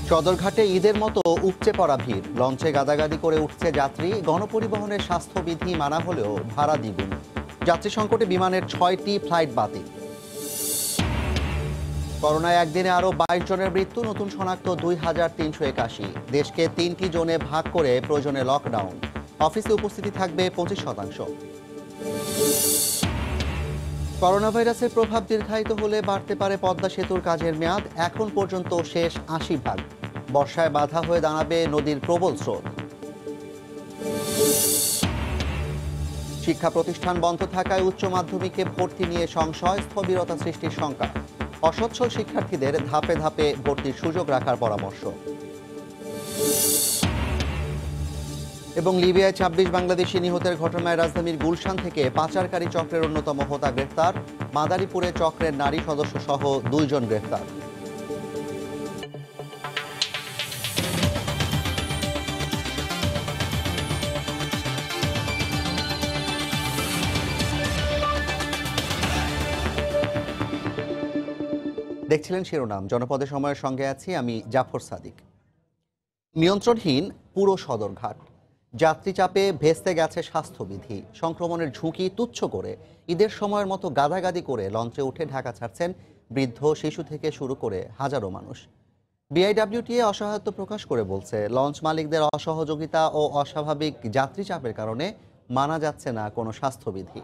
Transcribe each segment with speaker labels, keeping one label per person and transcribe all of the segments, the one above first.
Speaker 1: সদরঘাটে ঈদের মতো উপচে পড়া ভিড়, লঞ্চে গাদাগাদি করে উঠছে যাত্রী। গণপরিবহনের স্বাস্থ্যবিধি মানা হলেও ভাড়া দ্বিগুণ। যাত্রী সংকটে বিমানের 6টি ফ্লাইট বাতিল। করোনায় একদিনে আরও 22 জনের মৃত্যু, নতুন শনাক্ত 2381। দেশকে 3টি জোনে ভাগ করে প্রয়োজনে লকডাউন। অফিসে উপস্থিতি থাকবে 25%। করোনা ভাইরাসের প্রভাব দীর্ঘায়িত হলে বাড়তে পারে পদ্মা সেতুর কাজের মেয়াদ। এখন পর্যন্ত শেষ 80 ভাগ। বর্ষায় বাধা হয়ে দাঁড়াবে নদীর প্রবল স্রোত। শিক্ষা প্রতিষ্ঠান বন্ধ থাকায় উচ্চ মাধ্যমিকে ভর্তি নিয়ে সংশয়, স্থবিরতা সৃষ্টির শঙ্কা। অসচ্ছল শিক্ষার্থীদের ধাপে ধাপে ভর্তির সুযোগ রাখার পরামর্শ। এবং লিবিয়ায় 26 বাংলাদেশি নিহতের ঘটনায় রাজধানীর গুলশান থেকে পাচারকারী চক্রের অন্যতম হোতা গ্রেফতার। মাদারীপুরে চক্রের নারী সদস্য সহ 2 জন গ্রেফতার। দেখছিলেন শিরোনাম। জনপদে সময়ের সঙ্গে আছি আমি জাফর সাদিক। নিয়ন্ত্রণহীন পুরো সদরঘাট, যাত্রী চাপে ভেস্তে গেছে স্বাস্থ্যবিধি। সংক্রমণের ঝুঁকি তুচ্ছ করে ঈদের সময়ের মতো গাদাগাদি করে লঞ্চে উঠে ঢাকা ছাড়ছেন বৃদ্ধ, শিশু থেকে শুরু করে হাজারো মানুষ। বিআইডব্লিউটিএ অসহায়ত্ব প্রকাশ করে বলছে, লঞ্চ মালিকদের অসহযোগিতা ও অস্বাভাবিক যাত্রী চাপের কারণে মানা যাচ্ছে না কোনো স্বাস্থ্যবিধি।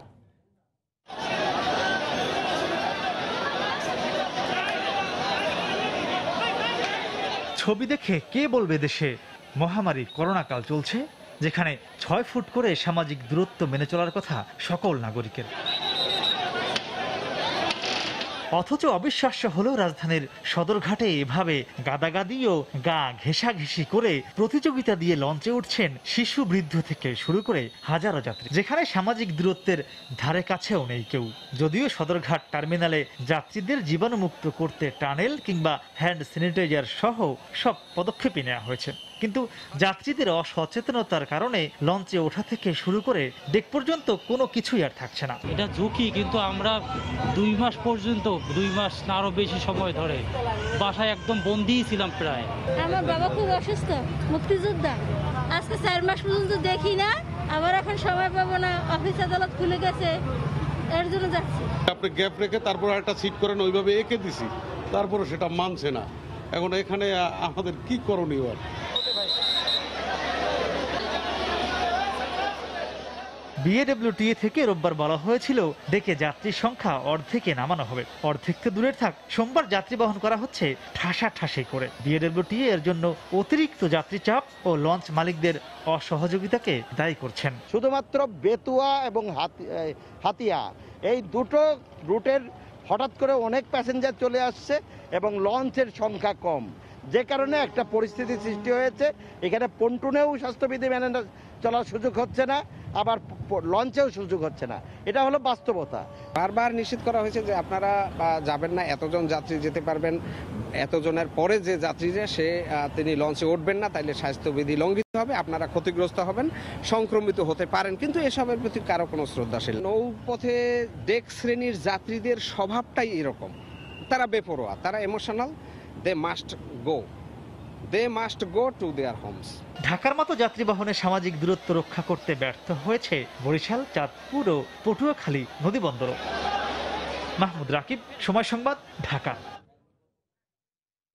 Speaker 2: ছবি দেখে কে বলবে দেশে মহামারী করোনাকাল চলছে, যেখানে 6 ফুট করে সামাজিক দূরত্ব মেনে চলার কথা সকল নাগরিকের। অথচ অবিশ্বাস্য হলেও রাজধানীর সদরঘাটে এভাবে গাদাগাদি ও গা ঘেঁষাঘেঁষি করে প্রতিযোগিতা দিয়ে লঞ্চে উঠছেন শিশু, বৃদ্ধ থেকে শুরু করে হাজারো যাত্রী, যেখানে সামাজিক দূরত্বের ধারে কাছেও নেই কেউ। যদিও সদরঘাট টার্মিনালে যাত্রীদের জীবাণুমুক্ত করতে টানেল কিংবা হ্যান্ড স্যানিটাইজার সহ সব পদক্ষেপই নেওয়া হয়েছে, কিন্তু যাত্রীদের অসচেতনতার কারণে লঞ্চে ওঠা থেকে শুরু করে ডেক পর্যন্ত কোনো কিছুই আর থাকছে না।
Speaker 3: এটা ঝুঁকি, কিন্তু আমরা 2 মাস পর্যন্ত, 2 মাস না আরো বেশি সময় ধরে বাসায় একদম বন্দিই ছিলাম প্রায়।
Speaker 4: আমার বাবা খুব অসুস্থ, মুক্তিযোদ্ধা। আজকে 4 মাস পর্যন্ত দেখি না, আবার এখন সময় পাবো না, অফিস আদালত খুলে গেছে, এর জন্য যাচ্ছি।
Speaker 5: আপনি গ্যাপ রেখে তারপর একটা সিট করেন, ওইভাবে এঁকে দিছি, তারপরে সেটা মানছে না। এখন এখানে আমাদের কি করণীয়?
Speaker 2: বিএডব্লিউটিএ থেকে রোববার বলা হয়েছিল ডেকে যাত্রীর সংখ্যা অর্ধেকে নামানো হবে। অর্ধেক তো দূরের থাক, সোমবার যাত্রী বহন করা হচ্ছে ঠাসাঠাসি করে। বিএডব্লিউটিএ এর জন্য অতিরিক্ত যাত্রী চাপ ও লঞ্চ মালিকদের অসহযোগিতাকে দায়ী করছেন।
Speaker 6: শুধুমাত্র বেতুয়া এবং হাতিয়া এই দুটো রুটের হঠাৎ করে অনেক প্যাসেঞ্জার চলে আসছে এবং লঞ্চের সংখ্যা কম, যে কারণে একটা পরিস্থিতি সৃষ্টি হয়েছে। এখানে পন্টুনেও স্বাস্থ্যবিধি মেনে চলার সুযোগ হচ্ছে না, আবার লঞ্চেও সুযোগ হচ্ছে না। এটা হলো বাস্তবতা।
Speaker 7: বারবার নিশ্চিত করা হয়েছে যে আপনারা যাবেন না, এতজন যাত্রী যেতে পারবেন, এতজনের পরে যে যাত্রীরা তিনি লঞ্চে উঠবেন না, তাইলে স্বাস্থ্যবিধি লঙ্ঘিত হবে, আপনারা ক্ষতিগ্রস্ত হবেন, সংক্রমিত হতে পারেন। কিন্তু এসবের প্রতি কারো কোনো শ্রদ্ধাশীল। নৌপথে ডেক শ্রেণীর যাত্রীদের স্বভাবটাই এরকম, তারা বেপরোয়া, তারা emotional. They must go to their homes.
Speaker 2: ঢাকার মতো যাত্রী বহনে সামাজিক দূরত্ব রক্ষা করতে ব্যর্থ হয়েছে বরিশাল, চাঁদপুর ও পটুয়াখালী নদীবন্দরও। মাহমুদ রাকিব, সময় সংবাদ, ঢাকা।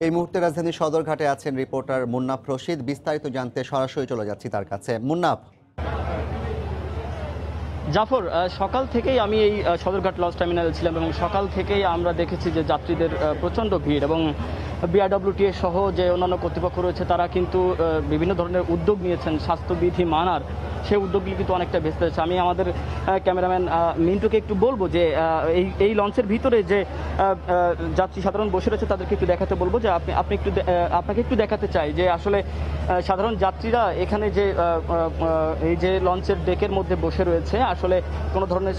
Speaker 1: এই মুহূর্তে রাজধানীর সদরঘাটে আছেন রিপোর্টার মুন্নাফ রশিদ। বিস্তারিত জানতে সরাসরি চলে যাচ্ছি তার কাছে। মুন্নাফ।
Speaker 8: জাফর, সকাল থেকেই আমি এই সদরঘাট লঞ্চ টার্মিনালে ছিলাম এবং সকাল থেকেই আমরা দেখেছি যে যাত্রীদের প্রচণ্ড ভিড় এবং বিআরডব্লিউটিএ সহ যে অন্যান্য কর্তৃপক্ষ রয়েছে তারা কিন্তু বিভিন্ন ধরনের উদ্যোগ নিয়েছেন স্বাস্থ্যবিধি মানার। সেই উদ্যোগগুলি কিন্তু অনেকটা ব্যস্ত হয়েছে। আমি আমাদের ক্যামেরাম্যান মিন্টুকে একটু বলবো যে এই লঞ্চের ভিতরে যে যাত্রী সাধারণ বসে রয়েছে তাদেরকে একটু দেখাতে বলবো যে আপনাকে একটু দেখাতে চাই যে আসলে সাধারণ যাত্রীরা এখানে যে এই যে লঞ্চের ডেকের মধ্যে বসে রয়েছে, আসলে কোনো ধরনের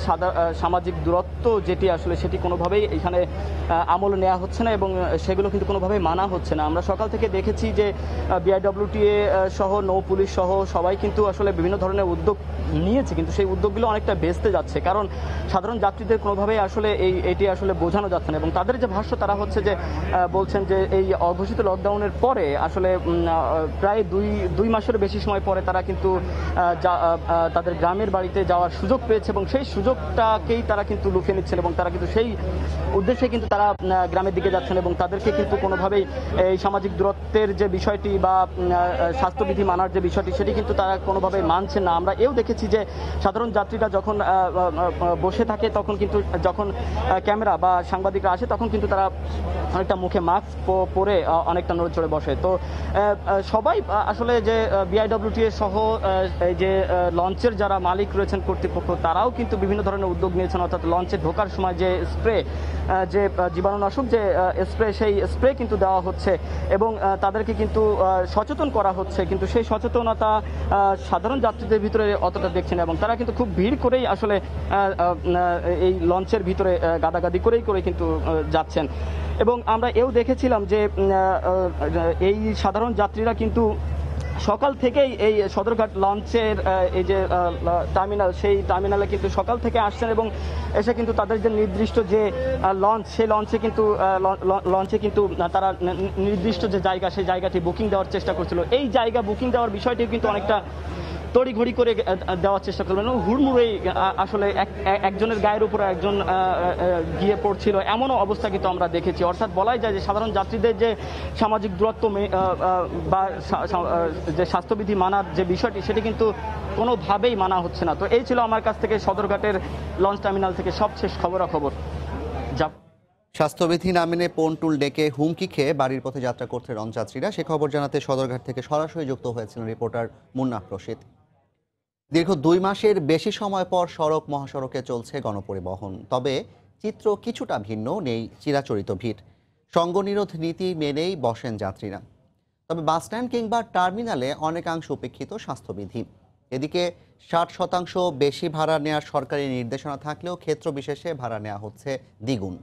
Speaker 8: সামাজিক দূরত্ব যেটি আসলে সেটি কোনোভাবেই এখানে আমলে নেওয়া হচ্ছে না এবং সেগুলো কিন্তু কোনোভাবেই মানা হচ্ছে না। আমরা সকাল থেকে দেখেছি যে বিআইডব্লিউটিএ সহ নৌ পুলিশ সহ সবাই কিন্তু আসলে বিভিন্ন ধরনের ধরনের উদ্যোগ নিয়েছে, কিন্তু সেই উদ্যোগগুলো অনেকটা ভেস্তে যাচ্ছে, কারণ সাধারণ যাত্রীদের কোনোভাবেই আসলে এটি আসলে বোঝানো যাচ্ছে না। এবং তাদের যে ভাষ্য, তারা হচ্ছে যে বলছেন যে এই অঘোষিত লকডাউনের পরে আসলে প্রায় দুই মাসের বেশি সময় পরে তারা কিন্তু তাদের গ্রামের বাড়িতে যাওয়ার সুযোগ পেয়েছে, এবং সেই সুযোগটাকেই তারা কিন্তু লুফে নিচ্ছেন, এবং তারা কিন্তু সেই উদ্দেশ্যে কিন্তু তারা গ্রামের দিকে যাচ্ছেন, এবং তাদেরকে কিন্তু কোনোভাবেই এই সামাজিক দূরত্বের যে বিষয়টি বা স্বাস্থ্যবিধি মানার যে বিষয়টি, সেটি কিন্তু তারা কোনোভাবে মানছেন না। আমরা এও দেখেছি যে সাধারণ যাত্রীরা যখন বসে থাকে, তখন কিন্তু যখন ক্যামেরা বা সাংবাদিকরা আসে, তখন কিন্তু তারা অনেকটা মুখে মাস্ক পরে অনেকটা নড়ে বসে। তো সবাই আসলে যে বিআইডব্লিউটিএ সহ এই যে লঞ্চের যারা মালিক রয়েছেন, কর্তৃপক্ষ, তারাও কিন্তু বিভিন্ন ধরনের উদ্যোগ নিয়েছেন, অর্থাৎ লঞ্চে ঢোকার সময় যে স্প্রে, যে জীবাণুনাশক যে স্প্রে, সেই স্প্রে কিন্তু দেওয়া হচ্ছে, এবং তাদেরকে কিন্তু সচেতন করা হচ্ছে, কিন্তু সেই সচেতনতা সাধারণ যাত্রীদের ভিতরে অতটা দেখছেন, এবং তারা কিন্তু খুব ভিড় করেই আসলে এই লঞ্চের ভিতরে গাদাগাদি করেই কিন্তু যাচ্ছেন। এবং আমরা এও দেখেছিলাম যে এই সাধারণ যাত্রীরা কিন্তু সকাল থেকেই এই সদরঘাট লঞ্চের এই যে টার্মিনাল, সেই টার্মিনালে কিন্তু সকাল থেকে আসছেন, এবং এসে কিন্তু তাদের যে নির্দিষ্ট যে লঞ্চ, সেই লঞ্চে কিন্তু তারা নির্দিষ্ট যে জায়গা, সেই জায়গাটি বুকিং দেওয়ার চেষ্টা করছিল। এই জায়গা বুকিং দেওয়ার বিষয়টি কিন্তু অনেকটা তড়িঘড়ি করে দেওয়ার চেষ্টা করবেন, হুড়মুড়েই আসলে একজনের গায়ের উপরে একজন গিয়ে পড়ছিল, এমনও অবস্থা কিন্তু আমরা দেখেছি। অর্থাৎ বলাই যায় যে সাধারণ যাত্রীদের যে সামাজিক দূরত্ব বা যে স্বাস্থ্যবিধি মানার যে বিষয়টি, সেটি কিন্তু কোনোভাবেই মানা হচ্ছে না। তো এই ছিল আমার কাছ থেকে সদরঘাটের লঞ্চ টার্মিনাল থেকে সবশেষ খবরাখবর।
Speaker 1: স্বাস্থ্যবিধি না মেনে পন্টুল ডেকে হুমকি খেয়ে বাড়ির পথে যাত্রা করছে লঞ্চযাত্রীরা। সে খবর জানাতে সদরঘাট থেকে সরাসরি যুক্ত হয়েছিলেন রিপোর্টার মুন্নাফ রশিদ। দীর্ঘ 2 মাসের বেশি সময় পর সড়ক মহাসড়কে চলছে গণপরিবহন, তবে চিত্র কিছুটা ভিন্ন, নেই চিরাচরিত ভিড়। সঙ্গনিরোধ নীতি মেনেই বসেন যাত্রীরা, তবে বাসস্ট্যান্ড কিংবা টার্মিনালে অনেকাংশ উপেক্ষিত স্বাস্থ্যবিধি। এদিকে 60% বেশি ভাড়া নেওয়ার সরকারি নির্দেশনা থাকলেও ক্ষেত্র বিশেষে ভাড়া নেওয়া হচ্ছে দ্বিগুণ।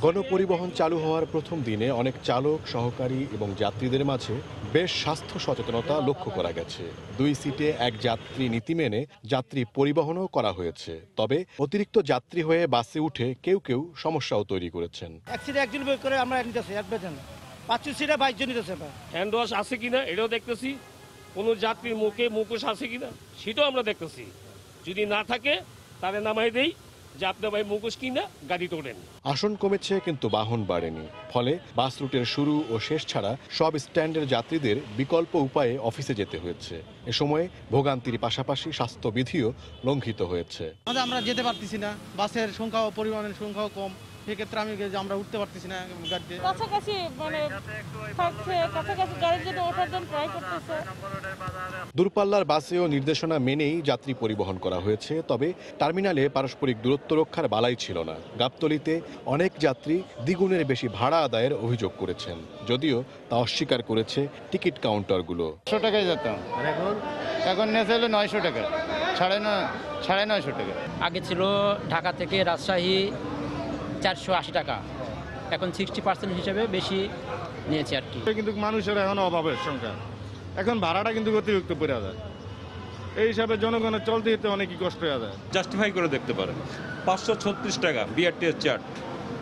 Speaker 9: গণপরিবহন চালু হওয়ার প্রথম দিনে অনেক চালক, সহকারী এবং যাত্রীদের মাঝে বেশ স্বাস্থ্য সচেতনতা লক্ষ্য করা গেছে। 2 সিটে 1 যাত্রী নীতি মেনে যাত্রী পরিবহনও করা হয়েছে, তবে অতিরিক্ত যাত্রী হয়ে বাসে উঠে কেউ সমস্যাও তৈরি করেছেন।
Speaker 10: এক সিটে একজন বের করে আমরা নিতেছি, 5 সিটে 22 জন নিতেছে।
Speaker 11: হ্যান্ড ওয়াশ আছে কিনা এটাও দেখতেছি, কোনো যাত্রীর মুখে মুখোশ আছে কিনা সেটাও আমরা দেখতেছি। যদি না থাকে তাহলে নামাই দেই যে আপনি ভাই মুখোশ কিনা গাড়ি তোলেন।
Speaker 9: আসন কমেছে কিন্তু বাহন বাড়েনি, ফলে বাস রুটের শুরু ও শেষ ছাড়া সব স্ট্যান্ডের যাত্রীদের বিকল্প উপায়ে অফিসে যেতে হয়েছে। এ সময় ভোগান্তির পাশাপাশি স্বাস্থ্যবিধিও লঙ্ঘিত হয়েছে।
Speaker 10: আমরা যেতে পারতেছি না, বাসের সংখ্যাও পরিমাণের সংখ্যাও কম, সেক্ষেত্রে আমরা উঠতে পারতেছি না গাড়িতে।
Speaker 4: কাছাকাছি গাড়ির জন্য ওঠার জন্য ট্রাই করতেছে।
Speaker 9: দূরপাল্লার বাসেও নির্দেশনা মেনেই যাত্রী পরিবহন করা হয়েছে, তবে টার্মিনালে পারস্পরিক দূরত্ব রক্ষার বালাই ছিল না। গাবতলীতে অনেক যাত্রী দ্বিগুণের বেশি ভাড়া আদায়ের অভিযোগ করেছেন, যদিও তা অস্বীকার করেছে টিকিট কাউন্টারগুলো।
Speaker 12: 100 টাকায় যেতাম, এখন নিয়েছে হলো 900 টাকা, 950 টাকা।
Speaker 3: আগে ছিল ঢাকা থেকে রাজশাহী 480 টাকা, এখন 60% হিসেবে বেশি নিয়েছে আর কি।
Speaker 12: কিন্তু মানুষের এখন অভাবের সংখ্যা, এখন ভাড়াটা কিন্তু অতিরিক্ত পড়ে যায়, এই হিসাবে জনগণের চলতে যেতে অনেকই কষ্ট হয়ে যায়।
Speaker 13: জাস্টিফাই করে দেখতে পারেন, 536 টাকা বিআরটিএস চার্ট,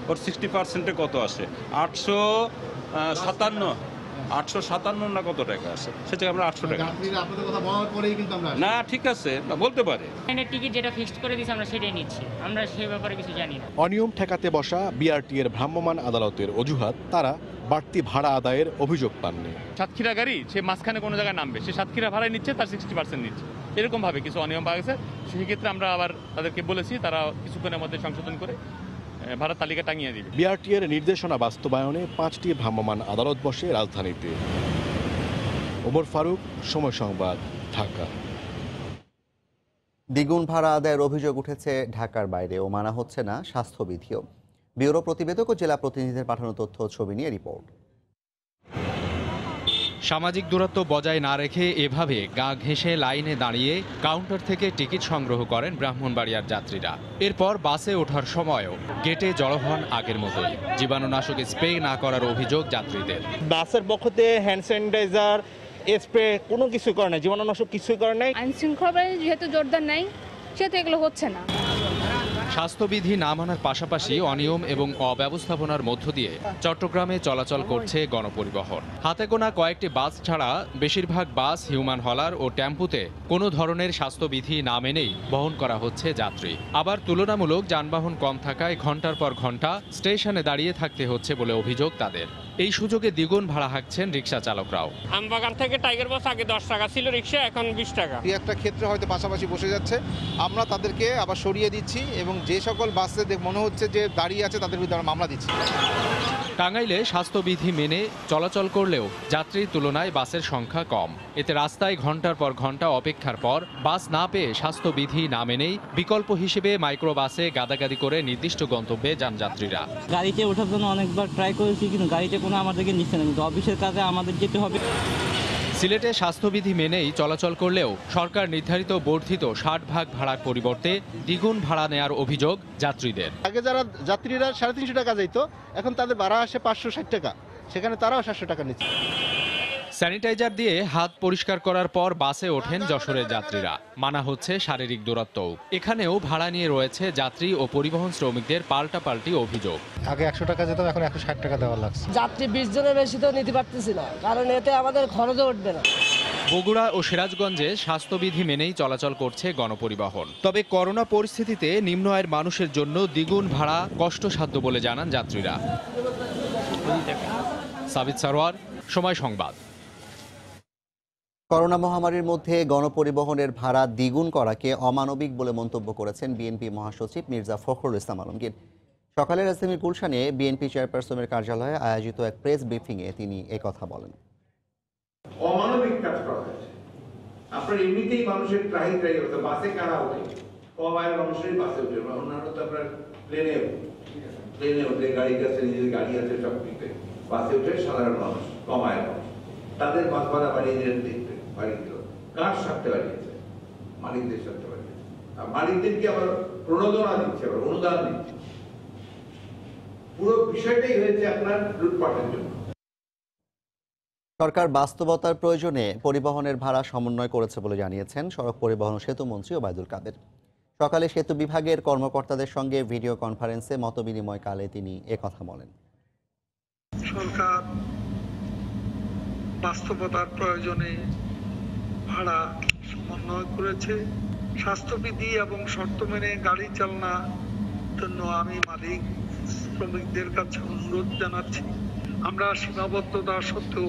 Speaker 13: ওর 60% কত আসে? 857 না কত টাকা আছে, সেটা আমরা 800 টাকা। না ঠিক আছে, বলতে পারে
Speaker 3: টিকিট যেটা ফিক্সড করে দিয়েছে আমরা সেটাই নিচ্ছি, আমরা সেই ব্যাপারে কিছু জানি না।
Speaker 9: অনিয়ম ঠেকাতে বসা বিআরটি এর ভ্রাম্যমাণ আদালতের অজুহাত, তারা বাড়তি ভাড়া আদায়ের অভিযোগ পাননি।
Speaker 14: সাতক্ষীরা গাড়ি সে মাঝখানে কোনো জায়গায় নামবে, সে সাতক্ষীরা ভাড়ায় নিচ্ছে, তার 60% নিচ্ছে, এরকম ভাবে কিছু অনিয়ম পাওয়া গেছে। সেক্ষেত্রে আমরা আবার তাদেরকে বলেছি তারা কিছুক্ষণের মধ্যে সংশোধন করে ভাড়ার তালিকা টাঙিয়ে দিবে।
Speaker 9: বিআরটি এর নির্দেশনা বাস্তবায়নে 5টি ভ্রাম্যমাণ আদালত বসে রাজধানীতে। ওমর ফারুক, সময় সংবাদ, ঢাকা।
Speaker 1: দ্বিগুণ ভাড়া আদায়ের অভিযোগ উঠেছে ঢাকার বাইরেও, মানা হচ্ছে না স্বাস্থ্যবিধিও। ব্যুরো প্রতিবেদক ও জেলা প্রতিনিধিদের পাঠানো তথ্য ছবি নিয়ে রিপোর্ট।
Speaker 15: সামাজিক দূরত্ব বজায় না রেখে এভাবে গা ঘেঁষে লাইনে দাঁড়িয়ে কাউন্টার থেকে টিকিট সংগ্রহ করেন ব্রাহ্মণবাড়িয়ার যাত্রীরা। এরপর বাসে ওঠার সময়ও গেটে জড়ো হন আগের মতোই। জীবাণুনাশক স্প্রে না করার অভিযোগ যাত্রীদের।
Speaker 16: বাসের পক্ষ থেকে হ্যান্ড স্যানিটাইজার স্প্রে কোনো কিছু করে নাই, জীবাণুনাশক কিছুই করে নাই।
Speaker 17: আইন শৃঙ্খলা যেহেতু জোরদার নাই সেহেতু এগুলো হচ্ছে না।
Speaker 15: স্বাস্থ্যবিধি না মানার পাশাপাশি অনিয়ম এবং অব্যবস্থাপনার মধ্য দিয়ে চট্টগ্রামে চলাচল করছে গণপরিবহন। হাতে গোনা কয়েকটি বাস ছাড়া বেশিরভাগ বাস, হিউম্যান হলার ও টেম্পুতে কোনো ধরনের স্বাস্থ্যবিধি না মেনেই বহন করা হচ্ছে যাত্রী। আবার তুলনামূলক যানবাহন কম থাকায় ঘন্টার পর ঘন্টা স্টেশনে দাঁড়িয়ে থাকতে হচ্ছে বলে অভিযোগ তাদের। এই সুযোগে দ্বিগুণ ভাড়া হাঁকছেন রিকশা চালকরাও।
Speaker 11: আমবাগান থেকে টাইগার বাস আগে 10 টাকা ছিল রিকশা, এখন 20 টাকা।
Speaker 18: একটা ক্ষেত্রে হয়তো পাশাপাশি বসে যাচ্ছে, আমরা তাদেরকে আবার সরিয়ে দিচ্ছি এবং যে সকল বাসে মনে হচ্ছে যে দাঁড়িয়ে আছে তাদের বিরুদ্ধে আমরা মামলা দিচ্ছি।
Speaker 15: টাঙ্গাইলে স্বাস্থ্যবিধি মেনে চলাচল করলেও যাত্রীর তুলনায় বাসের সংখ্যা কম। এতে রাস্তায় ঘন্টার পর ঘন্টা অপেক্ষার পর বাস না পেয়ে স্বাস্থ্যবিধি না মেনেই বিকল্প হিসেবে মাইক্রোবাসে গাদাগাদি করে নির্দিষ্ট গন্তব্যে যান যাত্রীরা।
Speaker 19: গাড়িতে ওঠার জন্য অনেকবার ট্রাই করেছি, কিন্তু গাড়িতে কোনো আমাদেরকে নিচ্ছে না, কিন্তু অফিসের কাজে আমাদের যেতে হবে।
Speaker 15: সিলেটে স্বাস্থ্যবিধি মেনেই চলাচল করলেও সরকার নির্ধারিত বর্ধিত 60 ভাগ ভাড়ার পরিবর্তে দ্বিগুণ ভাড়া নেয়ার অভিযোগ যাত্রীদের।
Speaker 6: আগে যারা যাত্রীরা 350 টাকা যাইতো, এখন তাদের ভাড়া আসে 560 টাকা, সেখানে তারাও 700 টাকা নিচ্ছে।
Speaker 15: স্যানিটাইজার দিয়ে হাত পরিষ্কার করার পর বাসে ওঠেন যশোরের যাত্রীরা। মানা হচ্ছে শারীরিক দূরত্বও। এখানেও ভাড়া নিয়ে রয়েছে যাত্রী ও পরিবহন শ্রমিকদের পাল্টাপাল্টি অভিযোগ।
Speaker 20: আগে 100 টাকা যেতাম, এখন 160 টাকা দেওয়া লাগছে।
Speaker 21: যাত্রী 20 জনের বেশি তো নিতে পারতেছি না, কারণ এতে আমাদের খরচও উঠবে না।
Speaker 15: বগুড়া ও সিরাজগঞ্জে স্বাস্থ্যবিধি মেনেই চলাচল করছে গণপরিবহন। তবে করোনা পরিস্থিতিতে নিম্ন আয়ের মানুষের জন্য দ্বিগুণ ভাড়া কষ্টসাধ্য বলে জানান যাত্রীরা। সাবিত সরওয়ার, সময় সংবাদ।
Speaker 1: করোনা মহামারীর মধ্যে গণপরিবহনের ভাড়া দ্বিগুণ করাকে অমানবিক বলে মন্তব্য করেছেন বিএনপি মহাসচিব মির্জা ফখরুল ইসলাম আলমগীর। সকালে রাজধানীর গুলশানে বিএনপি চেয়ারপারসনের কার্যালয়ে আয়োজিত এক প্রেস ব্রিফিংয়ে তিনি একথা বলেন।
Speaker 22: অমানবিক কাজ করা হয়েছে। আপনার এমনিতেই মানুষের ট্রাই হতো, বাসে কারা ওঠে, কম আয়ের মানুষেরই বাসে ওঠে, অন্যান্য তো আপনার প্লেনে ওঠে, গাড়ির কাছে নিজের গাড়ি আছে, সব কিছু বাসে ওঠে সাধারণ মানুষ, কম আয়ের মানুষ। তাদের বাস ভাড়া বাড়িয়ে দিলেন, দেখতে বাড়িয়ে দিল। কার স্বার্থে বাড়িয়েছে? মালিকদের স্বার্থে বাড়িয়েছে। আর মালিকদেরকে আবার প্রণোদনা দিচ্ছে, আবার অনুদান দিচ্ছে। পুরো বিষয়টাই হয়েছে আপনার লুটপাটের জন্য।
Speaker 1: সরকার বাস্তবতার প্রয়োজনে পরিবহনের ভাড়া সমন্বয় করেছে বলে জানিয়েছেন সড়ক পরিবহন ও সেতু মন্ত্রী ওবায়দুল কাদের। সকালে সেতু বিভাগের কর্মকর্তাদের সঙ্গে ভিডিও কনফারেন্সে মতবিনিময়কালে তিনি একথা বলেন।
Speaker 23: সরকার বাস্তবতার প্রয়োজনে ভাড়া সমন্বয় করেছে। স্বাস্থ্যবিধি এবং শর্ত মেনে গাড়ি চালনার জন্য আমি মালিক শ্রমিকদের কাছে অনুরোধ জানাচ্ছি। আমরা সীমাবদ্ধতা সত্ত্বেও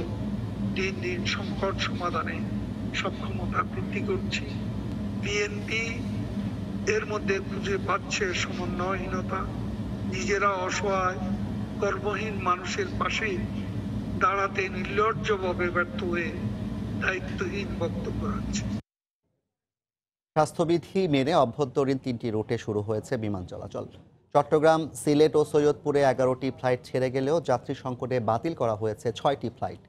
Speaker 23: দিন দিন সংকট সমাধানে সক্ষমতা বৃদ্ধি করছি। বিএনপি এর মধ্যে খুঁজে পাচ্ছে সমন্বয়হীনতা। নিজেরা অসহায় কর্মহীন মানুষের পাশে দাঁড়াতে নির্লজ্জভাবে ব্যর্থ হয়ে দায়িত্বহীন বক্তব্য রাখছে।
Speaker 1: স্বাস্থ্যবিধি মেনে অভ্যন্তরীণ 3টি রুটে শুরু হয়েছে বিমান চলাচল। চট্টগ্রাম, সিলেট ও সৈয়দপুরে 11টি ফ্লাইট ছেড়ে গেলেও যাত্রী সংকটে বাতিল করা হয়েছে 6টি ফ্লাইট।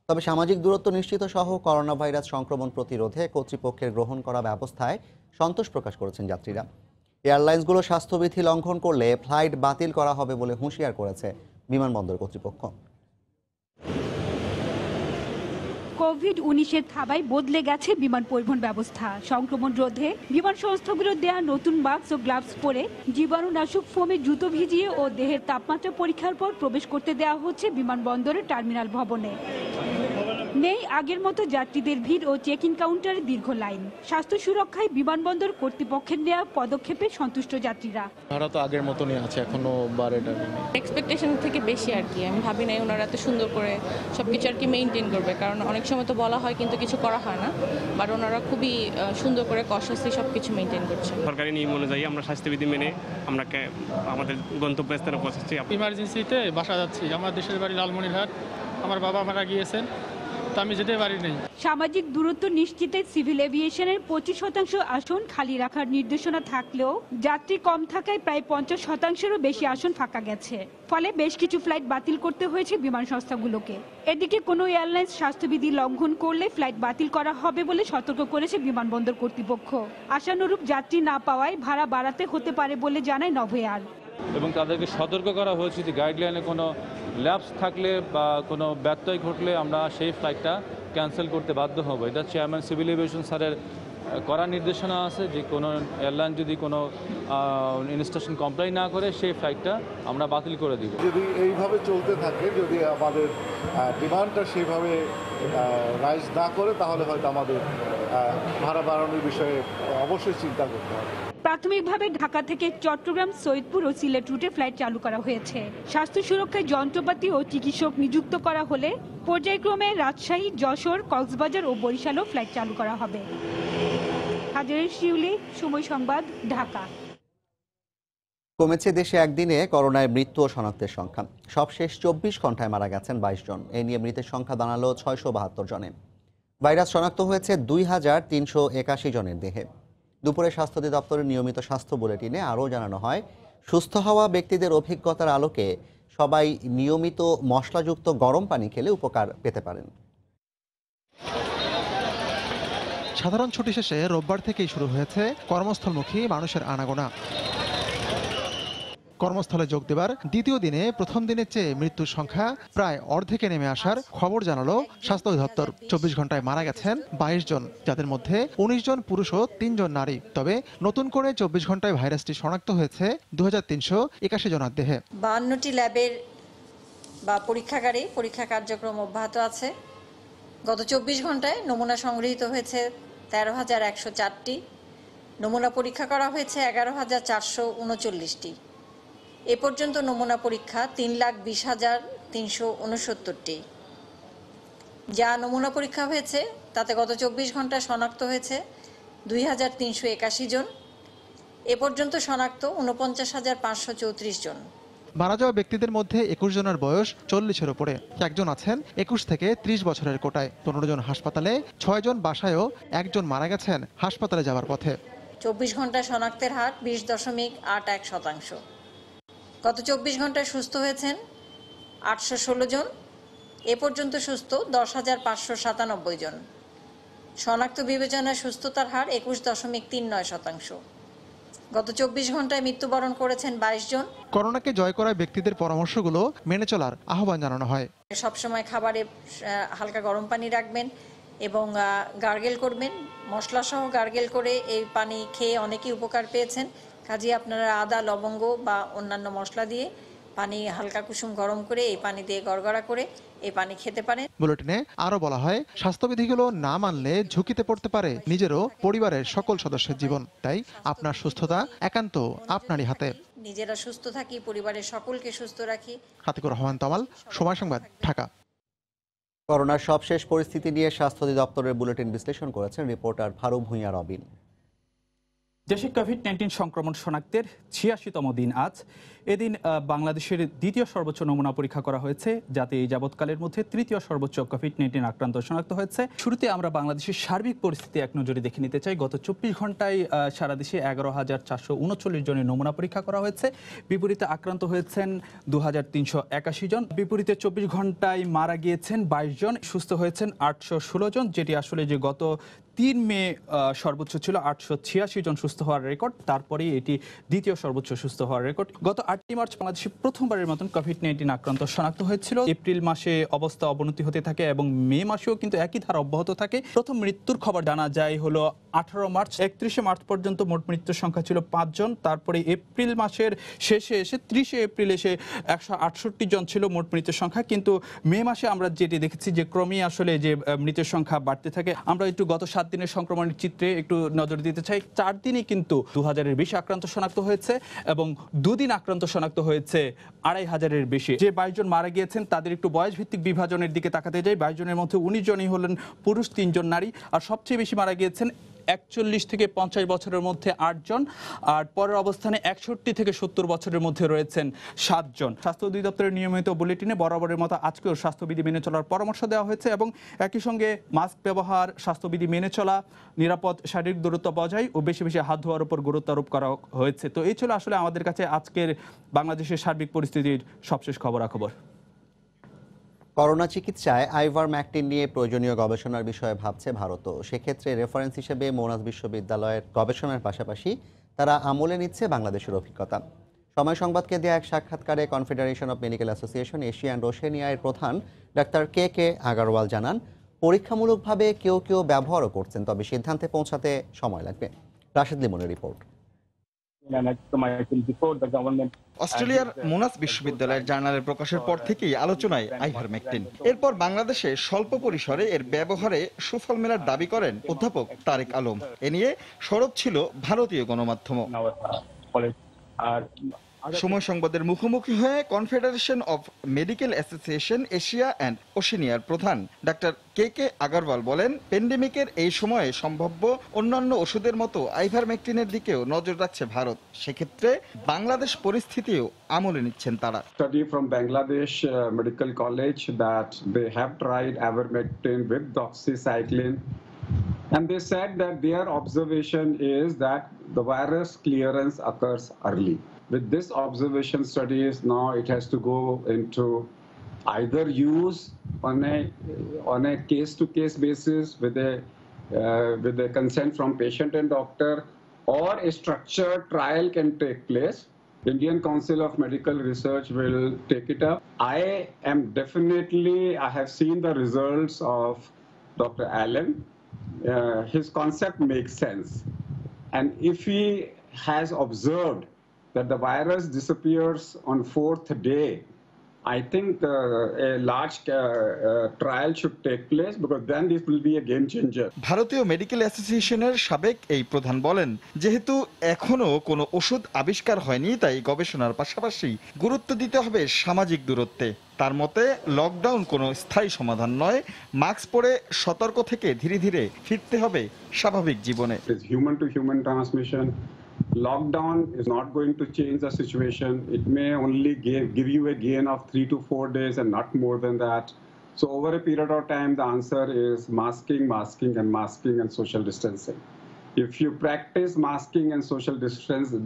Speaker 1: তবে সামাজিক দূরত্ব নিশ্চিত সহ করোনা ভাইরাস সংক্রমণ প্রতিরোধে কর্তৃপক্ষের গ্রহণ করা ব্যবস্থায় সন্তোষ প্রকাশ করেছেন যাত্রীরা। এয়ারলাইন্সগুলো স্বাস্থ্যবিধি লঙ্ঘন করলে ফ্লাইট বাতিল করা হবে বলে হুঁশিয়ার করেছে বিমানবন্দর কর্তৃপক্ষ।
Speaker 24: কোভিড-19-এর থাবায় বদলে গেছে বিমান পরিবহন ব্যবস্থা। সংক্রমণ রোধে বিমান সংস্থাগুলো দেয়া নতুন মাস্ক ও গ্লাভস পরে জীবাণুনাশক ফোমে জুতো ভিজিয়ে ও দেহের তাপমাত্রা পরীক্ষার পর প্রবেশ করতে দেওয়া হচ্ছে বিমানবন্দরের টার্মিনাল ভবনে। নেই আগের মতো যাত্রীদের ভিড় ও চেক ইন কাউন্টারে দীর্ঘ লাইন। স্বাস্থ্য সুরক্ষায় বিমানবন্দর কর্তৃপক্ষের নেওয়া পদক্ষেপে সন্তুষ্ট যাত্রীরা।
Speaker 25: ভাড়া তো আগের মতনই আছে, এখনো বাড়েটা
Speaker 26: এক্সপেকটেশন থেকে বেশি আর কি। আমি ভাবি নাই ওনারা এত সুন্দর করে সবকিছু আর কি মেইনটেইন করবে, কারণ অনেক সময় তো বলা হয় কিন্তু কিছু করা হয় না, বাট ওনারা খুবই সুন্দর করে কশাসলি সবকিছু মেইনটেইন করছে।
Speaker 27: সরকারি নিয়ম অনুযায়ী আমরা স্বাস্থ্যবিধি মেনে আমরা আমাদের গন্তব্যস্থানে পৌঁছাচ্ছি।
Speaker 28: ইমার্জেন্সিতে বাসা যাচ্ছি, আমার দেশের বাড়ি লালমনিরহাট, আমার বাবা মারা গিয়েছেন, তো আমি যেতে পারি নাই।
Speaker 24: সামাজিক দূরত্ব নিশ্চিতে সিভিল এভিয়েশনের 25% আসন খালি রাখার নির্দেশনা থাকলেও যাত্রী কম থাকায় প্রায় 50%-এরও বেশি আসন ফাঁকা গেছে। ফলে বেশ কিছু ফ্লাইট বাতিল করতে হয়েছে বিমান সংস্থাগুলোকে। এদিকে কোনো এয়ারলাইন্স স্বাস্থ্যবিধি লঙ্ঘন করলে ফ্লাইট বাতিল করা হবে বলে সতর্ক করেছে বিমানবন্দর কর্তৃপক্ষ। আশানুরূপ যাত্রী না পাওয়ায় ভাড়া বাড়াতে হতে পারে বলে জানায় নভোএয়ার।
Speaker 29: এবং তাদেরকে সতর্ক করা হয়েছে যে গাইডলাইনে কোনো ল্যাপস থাকলে বা কোনো ব্যত্যয় ঘটলে আমরা সেই ফ্লাইটটা ক্যান্সেল করতে বাধ্য হব। এটা চেয়ারম্যান সিভিল এভিয়েশন স্যারের করা নির্দেশনা আছে যে কোনো এয়ারলাইন যদি কোনো ইনস্ট্রাকশন কমপ্লাই না করে সেই ফ্লাইটটা আমরা বাতিল করে দিব।
Speaker 2: যদি এইভাবে চলতে থাকে, যদি আমাদের ডিমান্ডটা সেইভাবে রাইজ না করে, তাহলে হয়তো আমাদের ভাড়া বাড়ানোর বিষয়ে অবশ্যই চিন্তা করতে হবে।
Speaker 24: প্রাথমিকভাবে ঢাকা থেকে চট্টগ্রাম, সৈয়দপুর ও সিলেট রুটে ফ্লাইট চালু করা হয়েছে। স্বাস্থ্য সুরক্ষায় যন্ত্রপাতি ও চিকিৎসক নিযুক্ত করা হলে পর্যায়ক্রমে রাজশাহী, যশোর, কক্সবাজার ও বরিশালও ফ্লাইট চালু করা হবে। হাজারের শিউলি, সময় সংবাদ, ঢাকা।
Speaker 1: কমেছে দেশে একদিনে করোনায় মৃত্যু ও শনাক্তের সংখ্যা। সবশেষ 24 ঘন্টায় মারা গেছেন 22 জন। এ নিয়ে মৃতের সংখ্যা দাঁড়ালো 672 জনে। ভাইরাস শনাক্ত হয়েছে 2381 জনের দেহে। দুপুরে স্বাস্থ্য অধিদপ্তরের নিয়মিত স্বাস্থ্য বুলেটিনে আরও জানানো হয়, সুস্থ হওয়া ব্যক্তিদের অভিজ্ঞতার আলোকে সবাই নিয়মিত মশলাযুক্ত গরম পানি খেলে উপকার পেতে পারেন।
Speaker 3: সাধারণ ছুটি শেষে রোববার থেকেই শুরু হয়েছে কর্মস্থলমুখী মানুষের আনাগোনা। কর্মস্থলে যোগ দেবার দ্বিতীয় দিনে প্রথম দিনের চেয়ে মৃত্যুর সংখ্যা প্রায় অর্ধেকে নেমে আসার খবর জানালো স্বাস্থ্য অধিদপ্তর। 24 ঘন্টায় মারা গেছেন 22 জন, যাদের মধ্যে 19 জন পুরুষ ও 3 জন নারী। তবে নতুন করে 24 ঘন্টায় ভাইরাসটি শনাক্ত হয়েছে 2381 জনের দেহে।
Speaker 4: 52টি ল্যাবের বা পরীক্ষাগারে পরীক্ষা কার্যক্রম অব্যাহত আছে। গত 24 ঘন্টায় নমুনা সংগৃহীত হয়েছে 13,104টি। নমুনা পরীক্ষা করা হয়েছে 11,439টি। এ পর্যন্ত নমুনা পরীক্ষা 3,20,369টি। যা নমুনা পরীক্ষা হয়েছে তাতে গত 24 ঘন্টায় শনাক্ত হয়েছে 2,381 জন। এ পর্যন্ত শনাক্ত 49,534 জন।
Speaker 3: মারা যাওয়া ব্যক্তিদের মধ্যে 21 জনের বয়স 40-এর উপরে। একজন আছেন 21 থেকে 30 বছরের কোটায়। 15 জন হাসপাতালে, 6 জন বাসায়ও, একজন মারা গেছেন হাসপাতালে যাওয়ার পথে।
Speaker 4: 24 ঘন্টায় শনাক্তের হার 20.81%। গত 24 ঘন্টায় সুস্থ হয়েছেন 816 জন। এ পর্যন্ত সুস্থ 10,597 জন। শনাক্ত বিবেচনায় সুস্থতার হার 21.39%। গত 24 ঘন্টায় মৃত্যুবরণ করেছেন 22 জন।
Speaker 3: করোনাকে জয় করার ব্যক্তিদের পরামর্শগুলো মেনে চলার আহ্বান জানানো হয়।
Speaker 4: সবসময় খাবারে হালকা গরম পানি রাখবেন এবং গার্গেল করবেন। মশলাসহ গার্গেল করে এই পানি খেয়ে অনেকেই উপকার পেয়েছেন। কাজে আপনারা আদা, লবঙ্গ বা অন্যান্য মশলা দিয়ে পানি হালকা কুসুম গরম করে এই পানি দিয়ে গড়গড়া করে এই পানি খেতে পারেন।
Speaker 3: বুলেটিনে আরো বলা হয়, স্বাস্থ্যবিধিগুলো না মানলে ঝুঁকিতে পড়তে পারে নিজেরও পরিবারের সকল সদস্যের জীবন। তাই আপনার সুস্থতা একান্ত আপনারই হাতে।
Speaker 4: নিজেরা সুস্থ থাকি, পরিবারের সকলকে সুস্থ রাখি।
Speaker 3: হাতিকুর রহমান তমাল, সময় সংবাদ, ঢাকা।
Speaker 1: করোনার সবশেষ পরিস্থিতি নিয়ে স্বাস্থ্য অধিদপ্তরের বুলেটিন বিশ্লেষণ করেছেন রিপোর্টার ফারুক ভূঁইয়া রবিন।
Speaker 5: দেশে কোভিড-19 সংক্রমণ শনাক্তের 86তম দিন আজ। এদিন বাংলাদেশের দ্বিতীয় সর্বোচ্চ নমুনা পরীক্ষা করা হয়েছে, যাতে এই যাবৎকালের মধ্যে তৃতীয় সর্বোচ্চ কোভিড-19 আক্রান্ত শনাক্ত হয়েছে। শুরুতে আমরা বাংলাদেশের সার্বিক পরিস্থিতি এক নজরে দেখে নিতে চাই। গত 24 ঘন্টায় সারা দেশে 11,439 জনের নমুনা পরীক্ষা করা হয়েছে। বিপরীতে আক্রান্ত হয়েছেন 2,381 জন। বিপরীতে 24 ঘন্টায় মারা গিয়েছেন 22 জন, সুস্থ হয়েছেন 816 জন, যেটি আসলে যে গত 3 মে সর্বোচ্চ ছিল 886 জন সুস্থ হওয়ার রেকর্ড। তারপরেই এটি দ্বিতীয় সর্বোচ্চ সুস্থ হওয়ার রেকর্ড। গত 8 মার্চ বাংলাদেশে প্রথমবারের মতন কোভিড-19 আক্রান্ত শনাক্ত হয়েছিল। এপ্রিল মাসে অবস্থা অবনতি হতে থাকে এবং মে মাসেও কিন্তু একই ধারা অব্যাহত থাকে। প্রথম মৃত্যুর খবর জানা যায় হলো 18 মার্চ। 31 মার্চ পর্যন্ত মোট মৃত্যুর সংখ্যা ছিল 5 জন। তারপরে এপ্রিল মাসের শেষে এসে 30 এপ্রিল এসে 168 জন ছিল মোট মৃত্যুর সংখ্যা। কিন্তু মে মাসে আমরা যেটি দেখেছি যে ক্রমেই আসলে যে মৃত্যুর সংখ্যা বাড়তে থাকে। আমরা একটু গত 7 দিনের সংক্রমণের চিত্রে একটু নজর দিতে চাই। 4 দিনই কিন্তু 2000-এর বেশি আক্রান্ত শনাক্ত হয়েছে এবং 2 দিন আক্রান্ত শনাক্ত হয়েছে 2500-এর বেশি। যে 22 জন মারা গিয়েছেন তাদের একটু বয়স ভিত্তিক বিভাজনের দিকে তাকাতে যাই। 22 জনের মধ্যে 19 জনই হলেন পুরুষ, 3 জন নারী। আর সবচেয়ে বেশি মারা গিয়েছেন 41 থেকে 50 বছরের মধ্যে 8 জন। আর পরের অবস্থানে 61 থেকে 70 বছরের মধ্যে রয়েছেন 7 জন। স্বাস্থ্য অধিদপ্তরের নিয়মিত বুলেটিনে বরাবরের মতো আজকেও স্বাস্থ্যবিধি মেনে চলার পরামর্শ দেওয়া হয়েছে এবং একই সঙ্গে মাস্ক ব্যবহার, স্বাস্থ্যবিধি মেনে চলা, নিরাপদ শারীরিক দূরত্ব বজায় ও বেশি বেশি হাত ধোয়ার উপর গুরুত্ব আরোপ করা হয়েছে। তো এই ছিল আসলে আমাদের কাছে আজকের বাংলাদেশের সার্বিক পরিস্থিতির সবশেষ খবরাখবর।
Speaker 1: করোনা চিকিৎসায় আইভারম্যাকটিন নিয়ে প্রয়োজনীয় গবেষণার বিষয়ে ভাবছে ভারতও। সেক্ষেত্রে রেফারেন্স হিসেবে মৌনাস বিশ্ববিদ্যালয়ের গবেষণার পাশাপাশি তারা আমলে নিচ্ছে বাংলাদেশের অভিজ্ঞতা। সময় সংবাদকে দেয়া এক সাক্ষাৎকারে confederation of medical association Asia and Oceania এর প্রধান ডাক্তার কে কে আগারওয়াল জানান, পরীক্ষামূলকভাবে কেউ কেউ ব্যবহারও করছেন, তবে সিদ্ধান্তে পৌঁছাতে সময় লাগবে। রাশেদ লিমনের রিপোর্ট।
Speaker 7: অস্ট্রেলিয়ার মোনাস বিশ্ববিদ্যালয়ের জার্নালে প্রকাশের পর থেকেই আলোচনায় আইভারমেকটিন। এরপর বাংলাদেশে স্বল্প পরিসরে এর ব্যবহারে সুফল মেলার দাবি করেন অধ্যাপক তারেক আলম। এ নিয়ে সরব ছিল ভারতীয় গণমাধ্যম। সময় সংবাদের মুখোমুখি হয়ে confederation of medical association Asia and ওশেনিয়ার প্রধান ডাক্তার কে আগারওয়াল বলেন, প্যান্ডেমিকের এই সময়ে সম্ভাব্য অন্যান্য ওষুধের মতো আইভারমেকটিনের দিকেও নজর রাখছে ভারত। সেক্ষেত্রে বাংলাদেশ পরিস্থিতিও আমলে নিচ্ছেন তারা।
Speaker 8: Study from Bangladesh Medical College that they have tried ivermectin with doxycycline, and they said that their observation is that the virus clearance occurs early. With this observation studies, now it has to go into either use on a case-to-case basis with a consent from patient and doctor, or a structured trial can take place. Indian Council of Medical Research will take it up. I have seen the results of Dr. Allen. His concept makes sense, and if he has observed that the virus disappears on 4th day, I think a large trial should take place, because then this will be a game changer.
Speaker 7: ভারতীয় medical অ্যাসোসিয়েশনের সাবেক এই প্রধান বলেন, যেহেতু এখনো কোনো ওষুধ আবিষ্কার হয়নি, তাই গবেষণার পাশাপাশি গুরুত্ব দিতে হবে সামাজিক দূরত্বে। তার মতে লকডাউন কোনো স্থায়ী সমাধান নয়, মাস্ক পরে সতর্ক থেকে ধীরে ধীরে ফিরতে হবে স্বাভাবিক জীবনে।
Speaker 8: Human to human transmission. Lockdown is not going to change the situation. It may only give you a gain of 3 to 4 days and not more than that. So over a period of time, the answer is masking and social distancing. If you practice masking and social